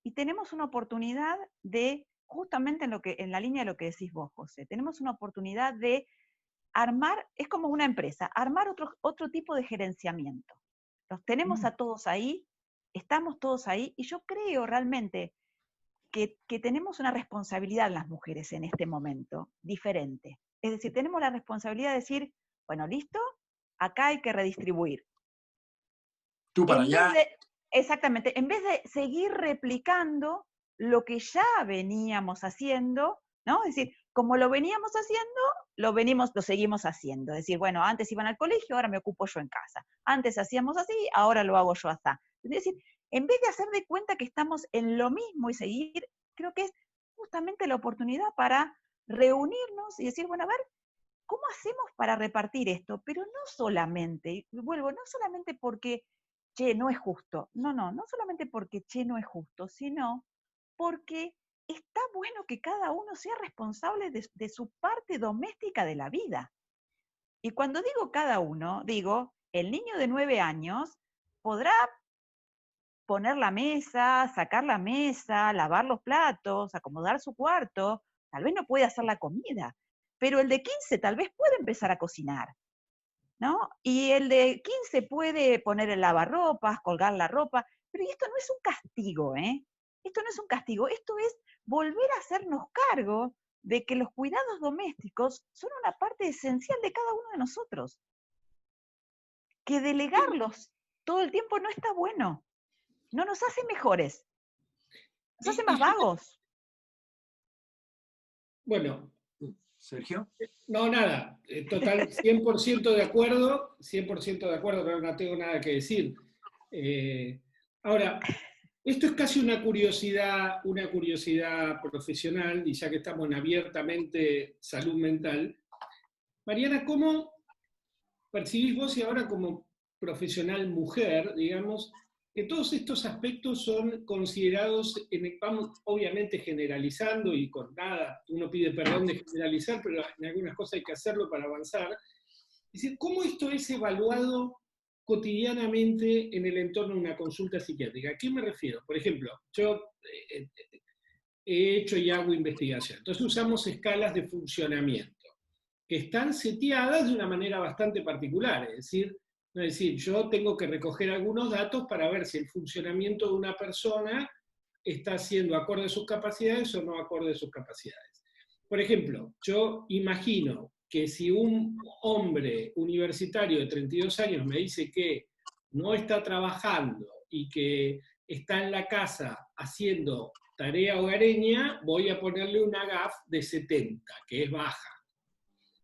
Y tenemos una oportunidad de, justamente en la línea de lo que decís vos, José, tenemos una oportunidad de armar, es como una empresa, armar otro tipo de gerenciamiento. Los tenemos a todos ahí, estamos todos ahí, y yo creo realmente que tenemos una responsabilidad las mujeres en este momento, diferente. Es decir, tenemos la responsabilidad de decir, bueno, listo, acá hay que redistribuir. Tú para allá. Exactamente, en vez de seguir replicando lo que ya veníamos haciendo, ¿no? Es decir, como lo veníamos haciendo, lo seguimos haciendo. Es decir, bueno, antes iban al colegio, ahora me ocupo yo en casa. Antes hacíamos así, ahora lo hago yo así. Es decir, en vez de hacer de cuenta que estamos en lo mismo y seguir, creo que es justamente la oportunidad para reunirnos y decir, bueno, a ver, ¿cómo hacemos para repartir esto? Pero no solamente, y vuelvo, no solamente porque, che, no es justo. No solamente porque, che, no es justo, sino porque está bueno que cada uno sea responsable de su parte doméstica de la vida. Y cuando digo cada uno, digo, el niño de 9 años podrá poner la mesa, sacar la mesa, lavar los platos, acomodar su cuarto, tal vez no puede hacer la comida, pero el de 15 tal vez puede empezar a cocinar, ¿no? Y el de 15 puede poner el lavarropas, colgar la ropa, pero esto no es un castigo, ¿eh? Esto no es un castigo, esto es volver a hacernos cargo de que los cuidados domésticos son una parte esencial de cada uno de nosotros. Que delegarlos todo el tiempo no está bueno. No nos hace mejores, nos hace más vagos. Bueno, Sergio. no, nada, total, 100% de acuerdo, 100% de acuerdo, pero no tengo nada que decir. Ahora, esto es casi una curiosidad profesional, y ya que estamos en abiertamente salud mental. Mariana, ¿cómo percibís vos y ahora como profesional mujer, digamos, que todos estos aspectos son considerados, vamos obviamente generalizando y con nada, uno pide perdón de generalizar, pero en algunas cosas hay que hacerlo para avanzar. Es decir, ¿cómo esto es evaluado cotidianamente en el entorno de una consulta psiquiátrica? ¿A qué me refiero? Por ejemplo, yo he hecho y hago investigación, entonces usamos escalas de funcionamiento que están seteadas de una manera bastante particular, es decir, yo tengo que recoger algunos datos para ver si el funcionamiento de una persona está siendo acorde a sus capacidades o no acorde a sus capacidades. Por ejemplo, yo imagino que si un hombre universitario de 32 años me dice que no está trabajando y que está en la casa haciendo tarea hogareña, voy a ponerle una GAF de 70, que es baja.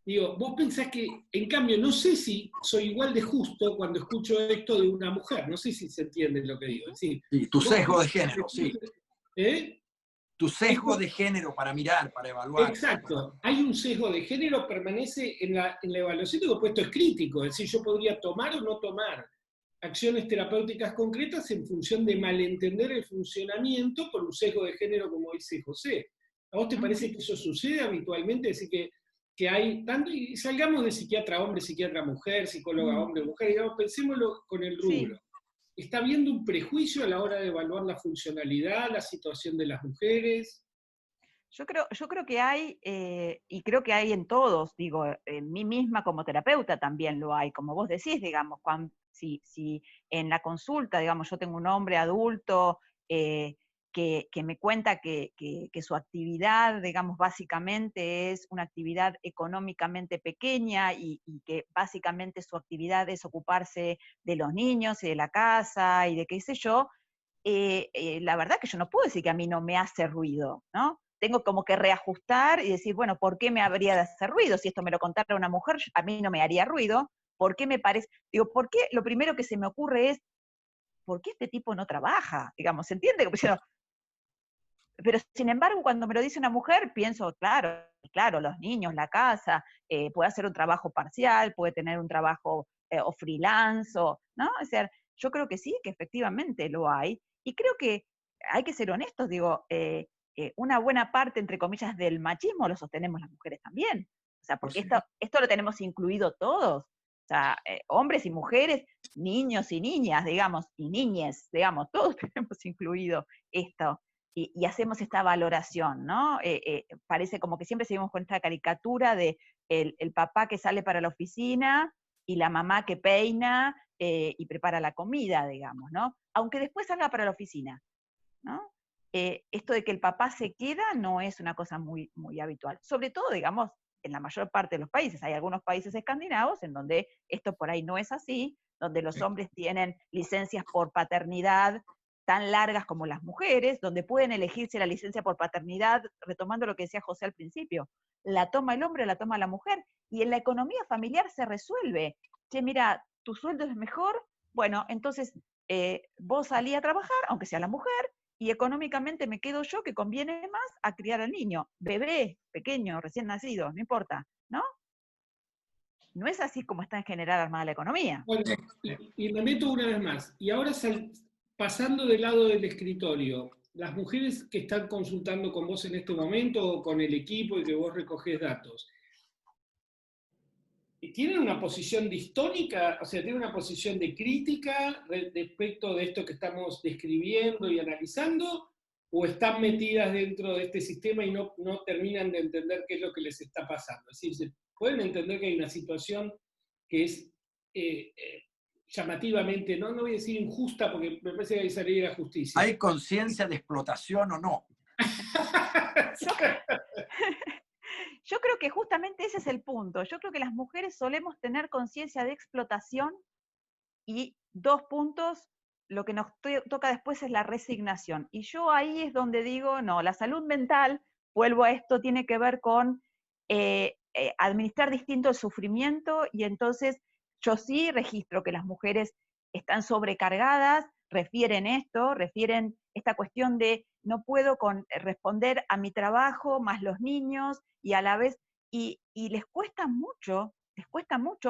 Digo, vos pensás que, en cambio, no sé si soy igual de justo cuando escucho esto de una mujer, no sé si se entiende lo que digo. Es decir, sí, tu sesgo de género, sí. ¿Eh? Tu sesgo de género para mirar, para evaluar. Exacto. Hay un sesgo de género, permanece en la evaluación, digo, puesto es crítico, es decir, yo podría tomar o no tomar acciones terapéuticas concretas en función de malentender el funcionamiento por un sesgo de género, como dice José. ¿A vos te parece que eso sucede habitualmente? Es decir, que hay tanto, y salgamos de psiquiatra hombre, psiquiatra mujer, psicóloga hombre, mujer, digamos, pensémoslo con el rubro. Sí. ¿Está habiendo un prejuicio a la hora de evaluar la funcionalidad, la situación de las mujeres? Yo creo que hay, y creo que hay en todos, digo, en mí misma como terapeuta también lo hay, como vos decís, digamos, si en la consulta, digamos, yo tengo un hombre adulto que me cuenta que su actividad, digamos, básicamente es una actividad económicamente pequeña y que básicamente su actividad es ocuparse de los niños y de la casa y de qué sé yo, la verdad que yo no puedo decir que a mí no me hace ruido, ¿no? Tengo como que reajustar y decir, bueno, ¿por qué me habría de hacer ruido? Si esto me lo contara una mujer, a mí no me haría ruido. ¿Por qué me parece? Digo, ¿por qué? Lo primero que se me ocurre es, ¿por qué este tipo no trabaja? Digamos, ¿se entiende? Pero sin embargo, cuando me lo dice una mujer, pienso, claro, los niños, la casa, puede hacer un trabajo parcial, puede tener un trabajo o freelance, ¿no? O sea, yo creo que sí, que efectivamente lo hay. Y creo que hay que ser honestos, digo, una buena parte, entre comillas, del machismo lo sostenemos las mujeres también. O sea, porque esto lo tenemos incluido todos. O sea, hombres y mujeres, niños y niñas, digamos, y niñes, digamos, todos tenemos incluido esto. Y hacemos esta valoración, ¿no? Parece como que siempre seguimos con esta caricatura de el papá que sale para la oficina y la mamá que peina y prepara la comida, digamos, ¿no? Aunque después salga para la oficina, ¿no? Esto de que el papá se queda no es una cosa muy, muy habitual. Sobre todo, digamos, en la mayor parte de los países. Hay algunos países escandinavos en donde esto por ahí no es así, donde los hombres tienen licencias por paternidad tan largas como las mujeres, donde pueden elegirse la licencia por paternidad, retomando lo que decía José al principio, la toma el hombre, la toma la mujer, y en la economía familiar se resuelve. Che, mira, tu sueldo es mejor, bueno, entonces vos salí a trabajar, aunque sea la mujer, y económicamente me quedo yo, que conviene más a criar al niño, bebé, pequeño, recién nacido, no importa, ¿no? No es así como está en general armada la economía. Bueno, y me meto una vez más. Y ahora pasando del lado del escritorio, las mujeres que están consultando con vos en este momento o con el equipo y que vos recogés datos, ¿tienen una posición distónica, o sea, tienen una posición de crítica respecto de esto que estamos describiendo y analizando? ¿O están metidas dentro de este sistema y no terminan de entender qué es lo que les está pasando? Es decir, pueden entender que hay una situación que es llamativamente, no voy a decir injusta, porque me parece que hay salida a la justicia. ¿Hay conciencia de explotación o no? Yo creo que justamente ese es el punto. Yo creo que las mujeres solemos tener conciencia de explotación y 2 puntos, lo que nos toca después es la resignación. Y yo ahí es donde digo, no, la salud mental, vuelvo a esto, tiene que ver con administrar distinto el sufrimiento, y entonces yo sí registro que las mujeres están sobrecargadas, refieren esta cuestión de no puedo responder a mi trabajo, más los niños, y a la vez, y les cuesta mucho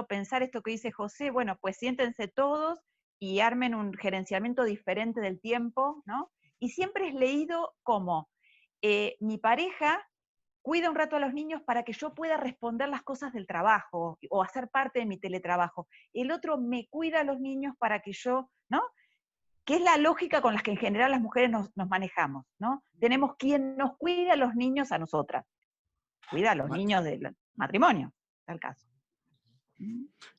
pensar esto que dice José, bueno, pues siéntense todos y armen un gerenciamiento diferente del tiempo, ¿no? Y siempre es leído como, mi pareja cuida un rato a los niños para que yo pueda responder las cosas del trabajo o hacer parte de mi teletrabajo. El otro me cuida a los niños para que yo, ¿no? Que es la lógica con la que en general las mujeres nos manejamos, ¿no? Tenemos quien nos cuida a los niños a nosotras. Cuida a los niños del matrimonio, tal caso.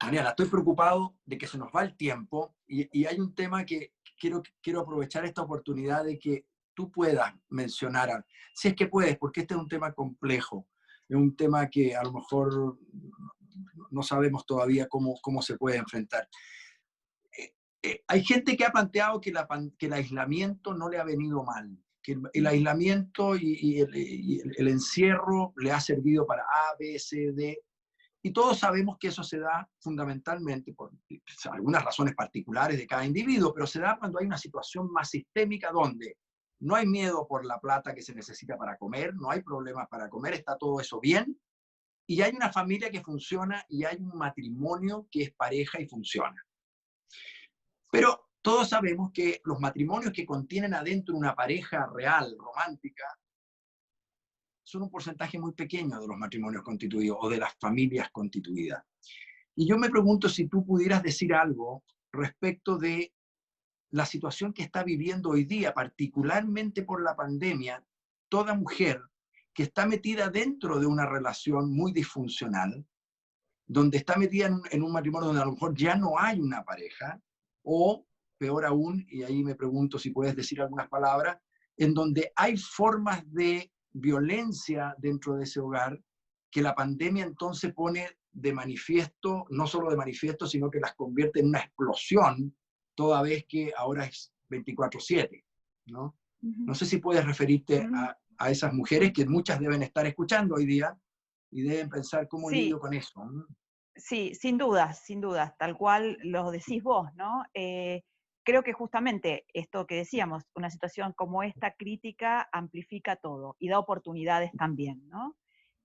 Mariana, estoy preocupado de que se nos va el tiempo y hay un tema que quiero aprovechar esta oportunidad de que tú puedas mencionar, si es que puedes, porque este es un tema complejo, es un tema que a lo mejor no sabemos todavía cómo se puede enfrentar. Hay gente que ha planteado que el aislamiento no le ha venido mal, que el aislamiento y el encierro le ha servido para A, B, C, D. Y todos sabemos que eso se da fundamentalmente por algunas razones particulares de cada individuo, pero se da cuando hay una situación más sistémica donde no hay miedo por la plata que se necesita para comer, no hay problemas para comer, está todo eso bien, y hay una familia que funciona y hay un matrimonio que es pareja y funciona. Pero todos sabemos que los matrimonios que contienen adentro una pareja real, romántica, son un porcentaje muy pequeño de los matrimonios constituidos o de las familias constituidas. Y yo me pregunto si tú pudieras decir algo respecto de la situación que está viviendo hoy día, particularmente por la pandemia, toda mujer que está metida dentro de una relación muy disfuncional, donde está metida en un matrimonio donde a lo mejor ya no hay una pareja, o peor aún, y ahí me pregunto si puedes decir algunas palabras, en donde hay formas de violencia dentro de ese hogar que la pandemia entonces pone de manifiesto, no solo de manifiesto, sino que las convierte en una explosión, toda vez que ahora es 24/7, ¿no? No sé si puedes referirte a esas mujeres que muchas deben estar escuchando hoy día y deben pensar cómo lidio con eso, ¿no? Sí, sin dudas, tal cual lo decís vos, ¿no? Creo que justamente esto que decíamos, una situación como esta crítica amplifica todo y da oportunidades también, ¿no?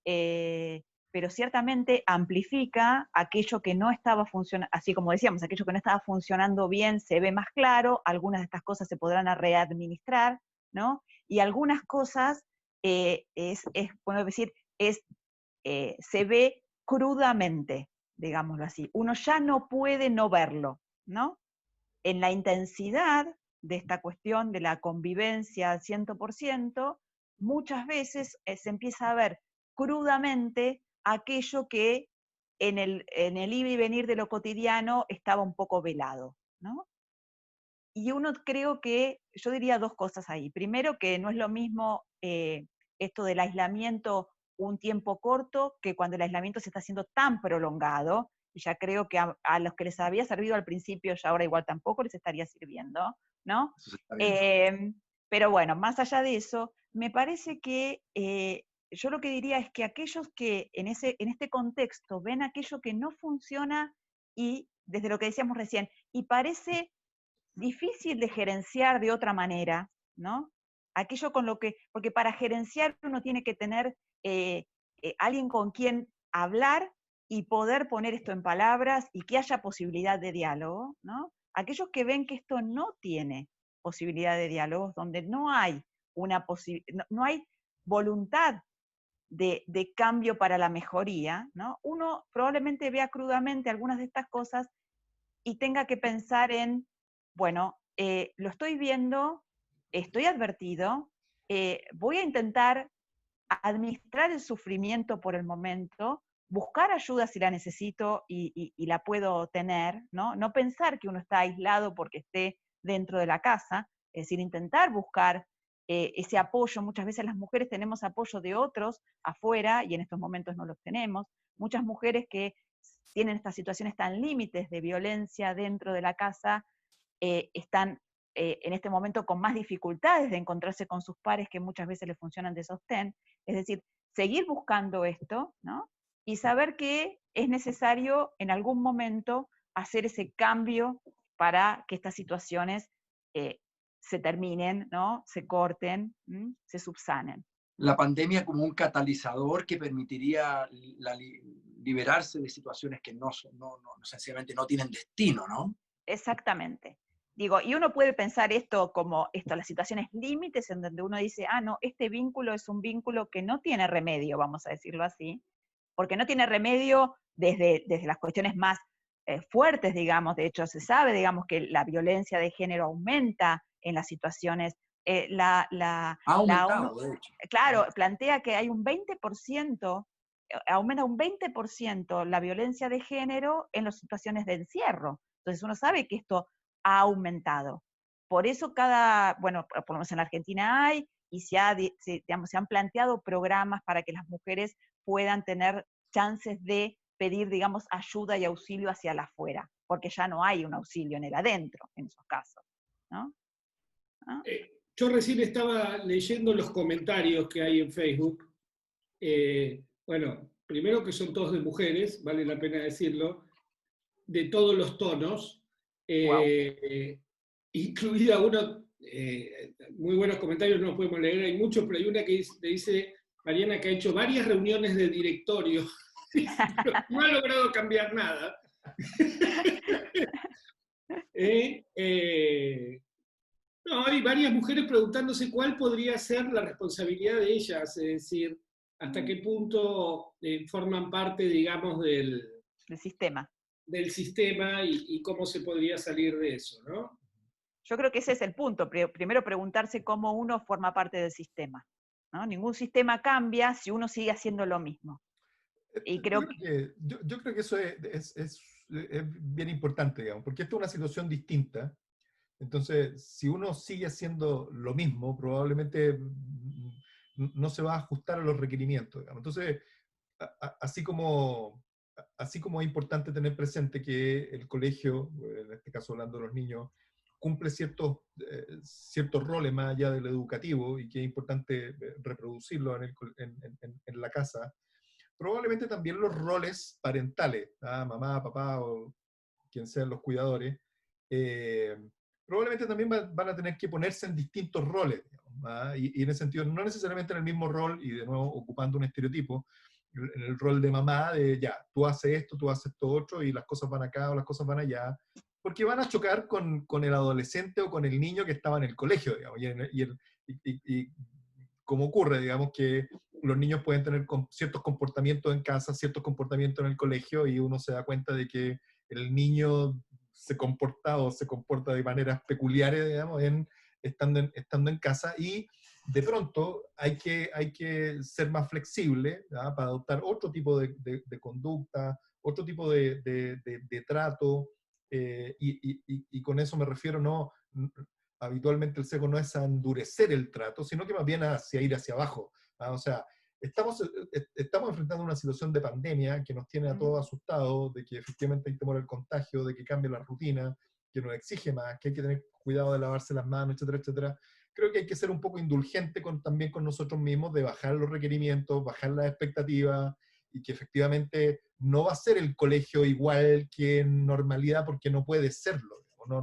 Pero ciertamente amplifica aquello que no estaba funcionando, así como decíamos, aquello que no estaba funcionando bien se ve más claro, algunas de estas cosas se podrán readministrar, ¿no? Y algunas cosas, podemos decir, se ve crudamente, digámoslo así. Uno ya no puede no verlo, ¿no? En la intensidad de esta cuestión de la convivencia al 100%, muchas veces se empieza a ver crudamente aquello que en el ir y venir de lo cotidiano estaba un poco velado, ¿no? Y uno creo que, yo diría dos cosas ahí. Primero, que no es lo mismo esto del aislamiento un tiempo corto que cuando el aislamiento se está haciendo tan prolongado, y ya creo que a los que les había servido al principio, ya ahora igual tampoco les estaría sirviendo, ¿no? Eso se está viendo. Pero bueno, más allá de eso, me parece que yo lo que diría es que aquellos que en este contexto ven aquello que no funciona y desde lo que decíamos recién, y parece difícil de gerenciar de otra manera, ¿no? Aquello con lo que, porque para gerenciar uno tiene que tener alguien con quien hablar y poder poner esto en palabras y que haya posibilidad de diálogo, ¿no? Aquellos que ven que esto no tiene posibilidad de diálogos, donde no hay no hay voluntad de cambio para la mejoría, ¿no? Uno probablemente vea crudamente algunas de estas cosas y tenga que pensar en, bueno, lo estoy viendo, estoy advertido, voy a intentar administrar el sufrimiento por el momento, buscar ayuda si la necesito y la puedo tener, ¿no? No pensar que uno está aislado porque esté dentro de la casa, es decir, intentar buscar ese apoyo. Muchas veces las mujeres tenemos apoyo de otros afuera y en estos momentos no los tenemos. Muchas mujeres que tienen estas situaciones tan límites de violencia dentro de la casa están en este momento con más dificultades de encontrarse con sus pares que muchas veces les funcionan de sostén. Es decir, seguir buscando esto, ¿no? Y saber que es necesario en algún momento hacer ese cambio para que estas situaciones se terminen, ¿no? Se corten, se subsanen. La pandemia como un catalizador que permitiría liberarse de situaciones que sencillamente no tienen destino, ¿no? Exactamente. Digo, y uno puede pensar esto como las situaciones límites en donde uno dice, no, este vínculo es un vínculo que no tiene remedio, vamos a decirlo así, porque no tiene remedio desde las cuestiones más fuertes, digamos. De hecho, se sabe, digamos, que la violencia de género aumenta en las situaciones. Ha aumentado, de hecho. Claro, plantea que hay un 20%, aumenta un 20% la violencia de género en las situaciones de encierro. Entonces uno sabe que esto ha aumentado. Por eso bueno, por lo menos en la Argentina hay, y se han planteado programas para que las mujeres puedan tener chances de pedir, digamos, ayuda y auxilio hacia el afuera, porque ya no hay un auxilio en el adentro, en esos casos, ¿no? ¿No? Yo recién estaba leyendo los comentarios que hay en Facebook. Bueno, primero que son todos de mujeres, vale la pena decirlo, de todos los tonos, Wow. incluida uno, muy buenos comentarios, no los podemos leer, hay muchos, pero hay una que dice Mariana que ha hecho varias reuniones de directorio, pero no ha logrado cambiar nada. No, hay varias mujeres preguntándose cuál podría ser la responsabilidad de ellas, es decir, hasta qué punto forman parte, digamos, del sistema. Del sistema y cómo se podría salir de eso, ¿no? Yo creo que ese es el punto. Primero preguntarse cómo uno forma parte del sistema, ¿no? Ningún sistema cambia si uno sigue haciendo lo mismo. Y creo yo creo que eso es bien importante, digamos, porque esta es una situación distinta. Entonces, si uno sigue haciendo lo mismo, probablemente no se va a ajustar a los requerimientos, digamos. Entonces, así como es importante tener presente que el colegio, en este caso hablando de los niños, cumple ciertos roles más allá del educativo y que es importante reproducirlo en la casa, probablemente también los roles parentales, mamá, papá o quien sean los cuidadores, probablemente también van a tener que ponerse en distintos roles, digamos, y en ese sentido, no necesariamente en el mismo rol, y de nuevo ocupando un estereotipo, en el rol de mamá, de ya, tú haces esto, tú haces esto otro, y las cosas van acá o las cosas van allá, porque van a chocar con el adolescente o con el niño que estaba en el colegio, digamos, y como ocurre, digamos, que los niños pueden tener ciertos comportamientos en casa, ciertos comportamientos en el colegio, y uno se da cuenta de que el niño se comporta de maneras peculiares, digamos, estando en casa, y de pronto hay que ser más flexible, ¿verdad?, para adoptar otro tipo de conducta, otro tipo de trato, y con eso me refiero, no, habitualmente el sesgo no es a endurecer el trato, sino que más bien hacia ir hacia abajo. O sea, estamos enfrentando una situación de pandemia que nos tiene a todos asustados, de que efectivamente hay temor al contagio, de que cambie la rutina, que nos exige más, que hay que tener cuidado de lavarse las manos, etcétera, etcétera. Creo que hay que ser un poco indulgente también con nosotros mismos, de bajar los requerimientos, bajar las expectativas, y que efectivamente no va a ser el colegio igual que en normalidad, porque no puede serlo. No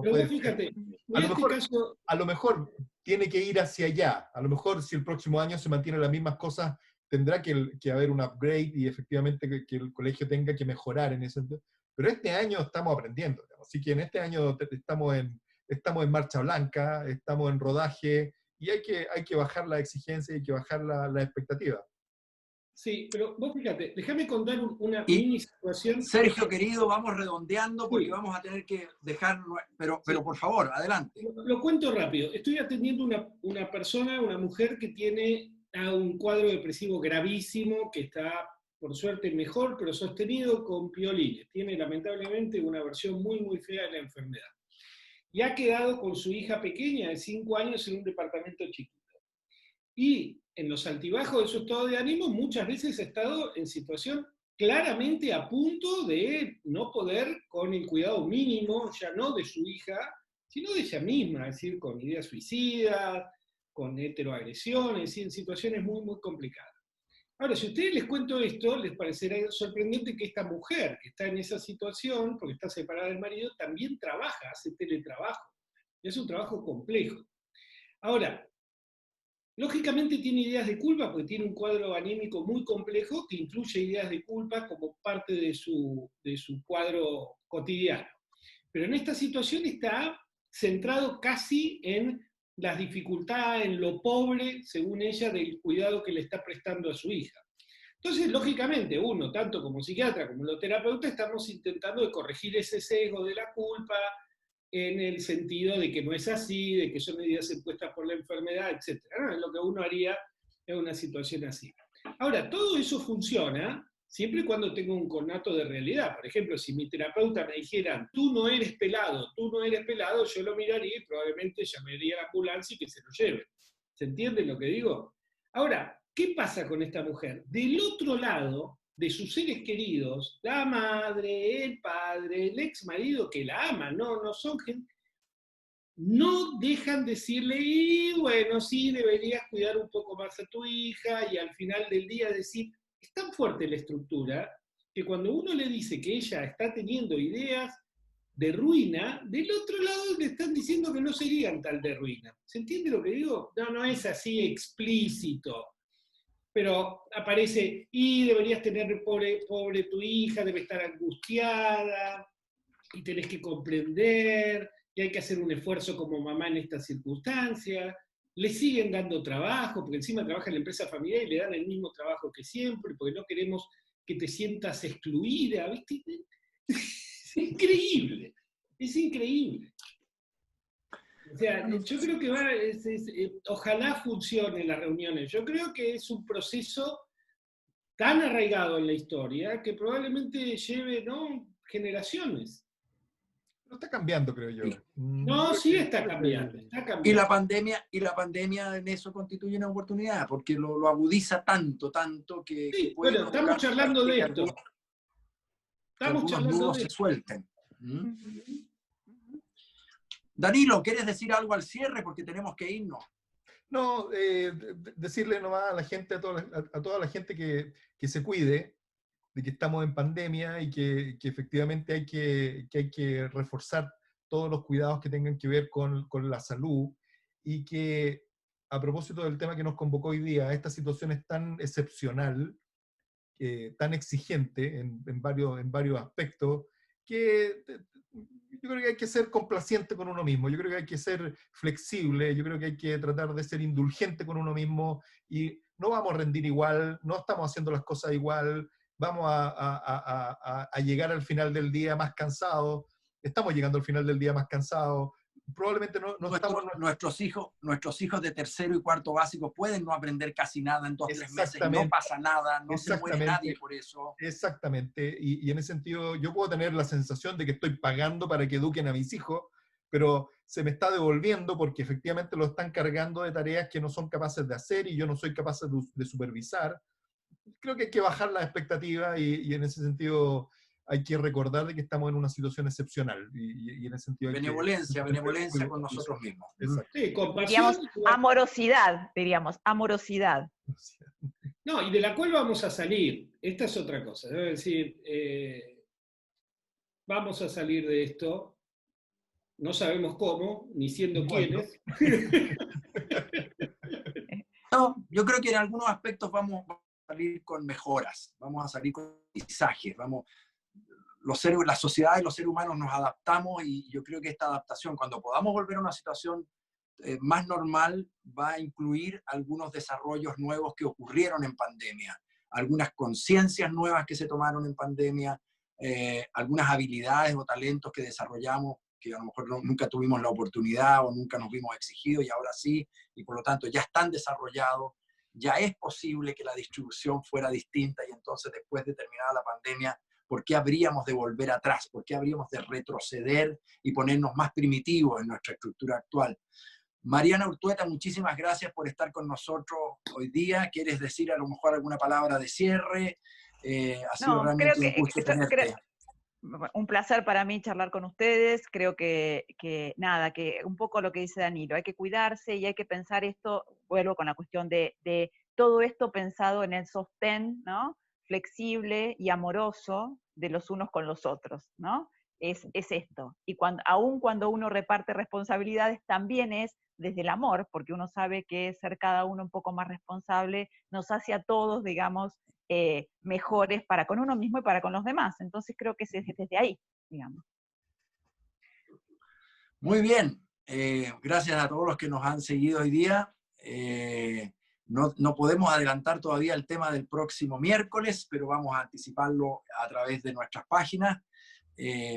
Pero puede vos fíjate, ser. en este caso... A lo mejor tiene que ir hacia allá. A lo mejor si el próximo año se mantienen las mismas cosas, tendrá que haber un upgrade y efectivamente que el colegio tenga que mejorar en ese sentido. Pero este año estamos aprendiendo, digamos. Así que en este año estamos en marcha blanca, estamos en rodaje, y hay que bajar la exigencia, hay que bajar la expectativa. Sí, pero vos fíjate, déjame contar una Y, mini situación. Sergio, querido, vamos redondeando porque Sí. vamos a tener que dejarlo, pero Sí. por favor, adelante. Lo cuento rápido. Estoy atendiendo una persona, una mujer que tiene un cuadro depresivo gravísimo, que está, por suerte, mejor, pero sostenido con piolines. Tiene, lamentablemente, una versión muy, muy fea de la enfermedad. Y ha quedado con su hija pequeña de 5 años en un departamento chiquito. Y en los altibajos de su estado de ánimo, muchas veces ha estado en situación claramente a punto de no poder, con el cuidado mínimo, ya no de su hija, sino de ella misma, es decir, con ideas suicidas, con heteroagresiones, es decir, en situaciones muy, muy complicadas. Ahora, si a ustedes les cuento esto, les parecerá sorprendente que esta mujer que está en esa situación, porque está separada del marido, también trabaja, hace teletrabajo. Es un trabajo complejo. Ahora, lógicamente tiene ideas de culpa, porque tiene un cuadro anímico muy complejo que incluye ideas de culpa como parte de su cuadro cotidiano. Pero en esta situación está centrado casi en las dificultades, en lo pobre, según ella, del cuidado que le está prestando a su hija. Entonces, lógicamente, uno, tanto como psiquiatra como los terapeutas, estamos intentando de corregir ese sesgo de la culpa, en el sentido de que no es así, de que son medidas impuestas por la enfermedad, etc. Es lo que uno haría en una situación así. Ahora, todo eso funciona siempre y cuando tenga un conato de realidad. Por ejemplo, si mi terapeuta me dijera, tú no eres pelado, yo lo miraría y probablemente llamaría a la ambulancia y que se lo lleve. ¿Se entiende lo que digo? Ahora, ¿qué pasa con esta mujer? Del otro lado de sus seres queridos, la madre, el padre, el ex marido que la ama, no son gente, no dejan decirle, y bueno, sí, deberías cuidar un poco más a tu hija, y al final del día decir, es tan fuerte la estructura, que cuando uno le dice que ella está teniendo ideas de ruina, del otro lado le están diciendo que no serían tal de ruina. ¿Se entiende lo que digo? No es así explícito. Pero aparece, y deberías tener, pobre tu hija, debe estar angustiada, y tenés que comprender, y hay que hacer un esfuerzo como mamá en esta circunstancia. Le siguen dando trabajo, porque encima trabaja en la empresa familiar y le dan el mismo trabajo que siempre, porque no queremos que te sientas excluida, ¿viste? Es increíble, es increíble. O sea, yo creo que ojalá funcione las reuniones. Yo creo que es un proceso tan arraigado en la historia que probablemente lleve, ¿no?, generaciones. No está cambiando, creo yo. Sí. No, sí está cambiando, está cambiando. Y la pandemia en eso constituye una oportunidad, porque lo agudiza tanto que, Sí, que puede bueno, estamos charlando de esto. Que algunos nudos se suelten. ¿Mm? Danilo, ¿quieres decir algo al cierre? Porque tenemos que irnos. No, decirle nomás a la gente, a toda la gente que se cuide, de que estamos en pandemia y que efectivamente hay que reforzar todos los cuidados que tengan que ver con la salud, y que, a propósito del tema que nos convocó hoy día, esta situación es tan excepcional, tan exigente en varios aspectos, que yo creo que hay que ser complaciente con uno mismo, yo creo que hay que ser flexible, yo creo que hay que tratar de ser indulgente con uno mismo, y no vamos a rendir igual, no estamos haciendo las cosas igual, vamos a llegar al final del día más cansados, estamos llegando al final del día más cansados, probablemente no estamos... Nuestros hijos de tercero y cuarto básico pueden no aprender casi nada en 2 o 3 meses, no pasa nada, no se muere nadie por eso. Exactamente, y en ese sentido yo puedo tener la sensación de que estoy pagando para que eduquen a mis hijos, pero se me está devolviendo porque efectivamente lo están cargando de tareas que no son capaces de hacer y yo no soy capaz de supervisar. Creo que hay que bajar las expectativas y en ese sentido hay que recordar de que estamos en una situación excepcional y en ese sentido hay benevolencia con nosotros mismos. Exacto. Sí, compasión. Diríamos amorosidad. No, y de la cual vamos a salir. Esta es otra cosa. Es decir, vamos a salir de esto. No sabemos cómo, ni siendo quiénes. No, yo creo que en algunos aspectos vamos a salir con mejoras, vamos a salir con aprendizajes, la sociedad y los seres humanos nos adaptamos y yo creo que esta adaptación, cuando podamos volver a una situación más normal, va a incluir algunos desarrollos nuevos que ocurrieron en pandemia, algunas conciencias nuevas que se tomaron en pandemia, algunas habilidades o talentos que desarrollamos que a lo mejor nunca tuvimos la oportunidad o nunca nos vimos exigidos y ahora sí, y por lo tanto ya están desarrollados, ya es posible que la distribución fuera distinta y entonces después de terminada la pandemia, ¿por qué habríamos de volver atrás? ¿Por qué habríamos de retroceder y ponernos más primitivos en nuestra estructura actual? Mariana Urtueta, muchísimas gracias por estar con nosotros hoy día. ¿Quieres decir a lo mejor alguna palabra de cierre? Ha sido realmente un gusto tenerte. Un placer para mí charlar con ustedes. Creo que nada, que un poco lo que dice Danilo, hay que cuidarse y hay que pensar esto, vuelvo con la cuestión de todo esto pensado en el sostén, ¿no? Flexible y amoroso de los unos con los otros, ¿no? Es esto. Y aun cuando uno reparte responsabilidades, también es desde el amor, porque uno sabe que ser cada uno un poco más responsable nos hace a todos, digamos, mejores para con uno mismo y para con los demás. Entonces creo que es desde ahí, digamos. Muy bien. Gracias a todos los que nos han seguido hoy día. No podemos adelantar todavía el tema del próximo miércoles, pero vamos a anticiparlo a través de nuestras páginas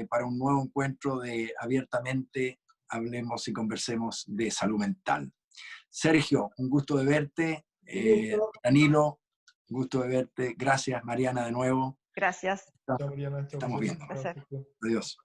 para un nuevo encuentro de Abiertamente Hablemos y Conversemos de Salud Mental. Sergio, un gusto de verte. Danilo, gusto de verte. Gracias, Mariana, de nuevo. Gracias. Chao, Mariana. Chao, Estamos viendo. Placer. Adiós.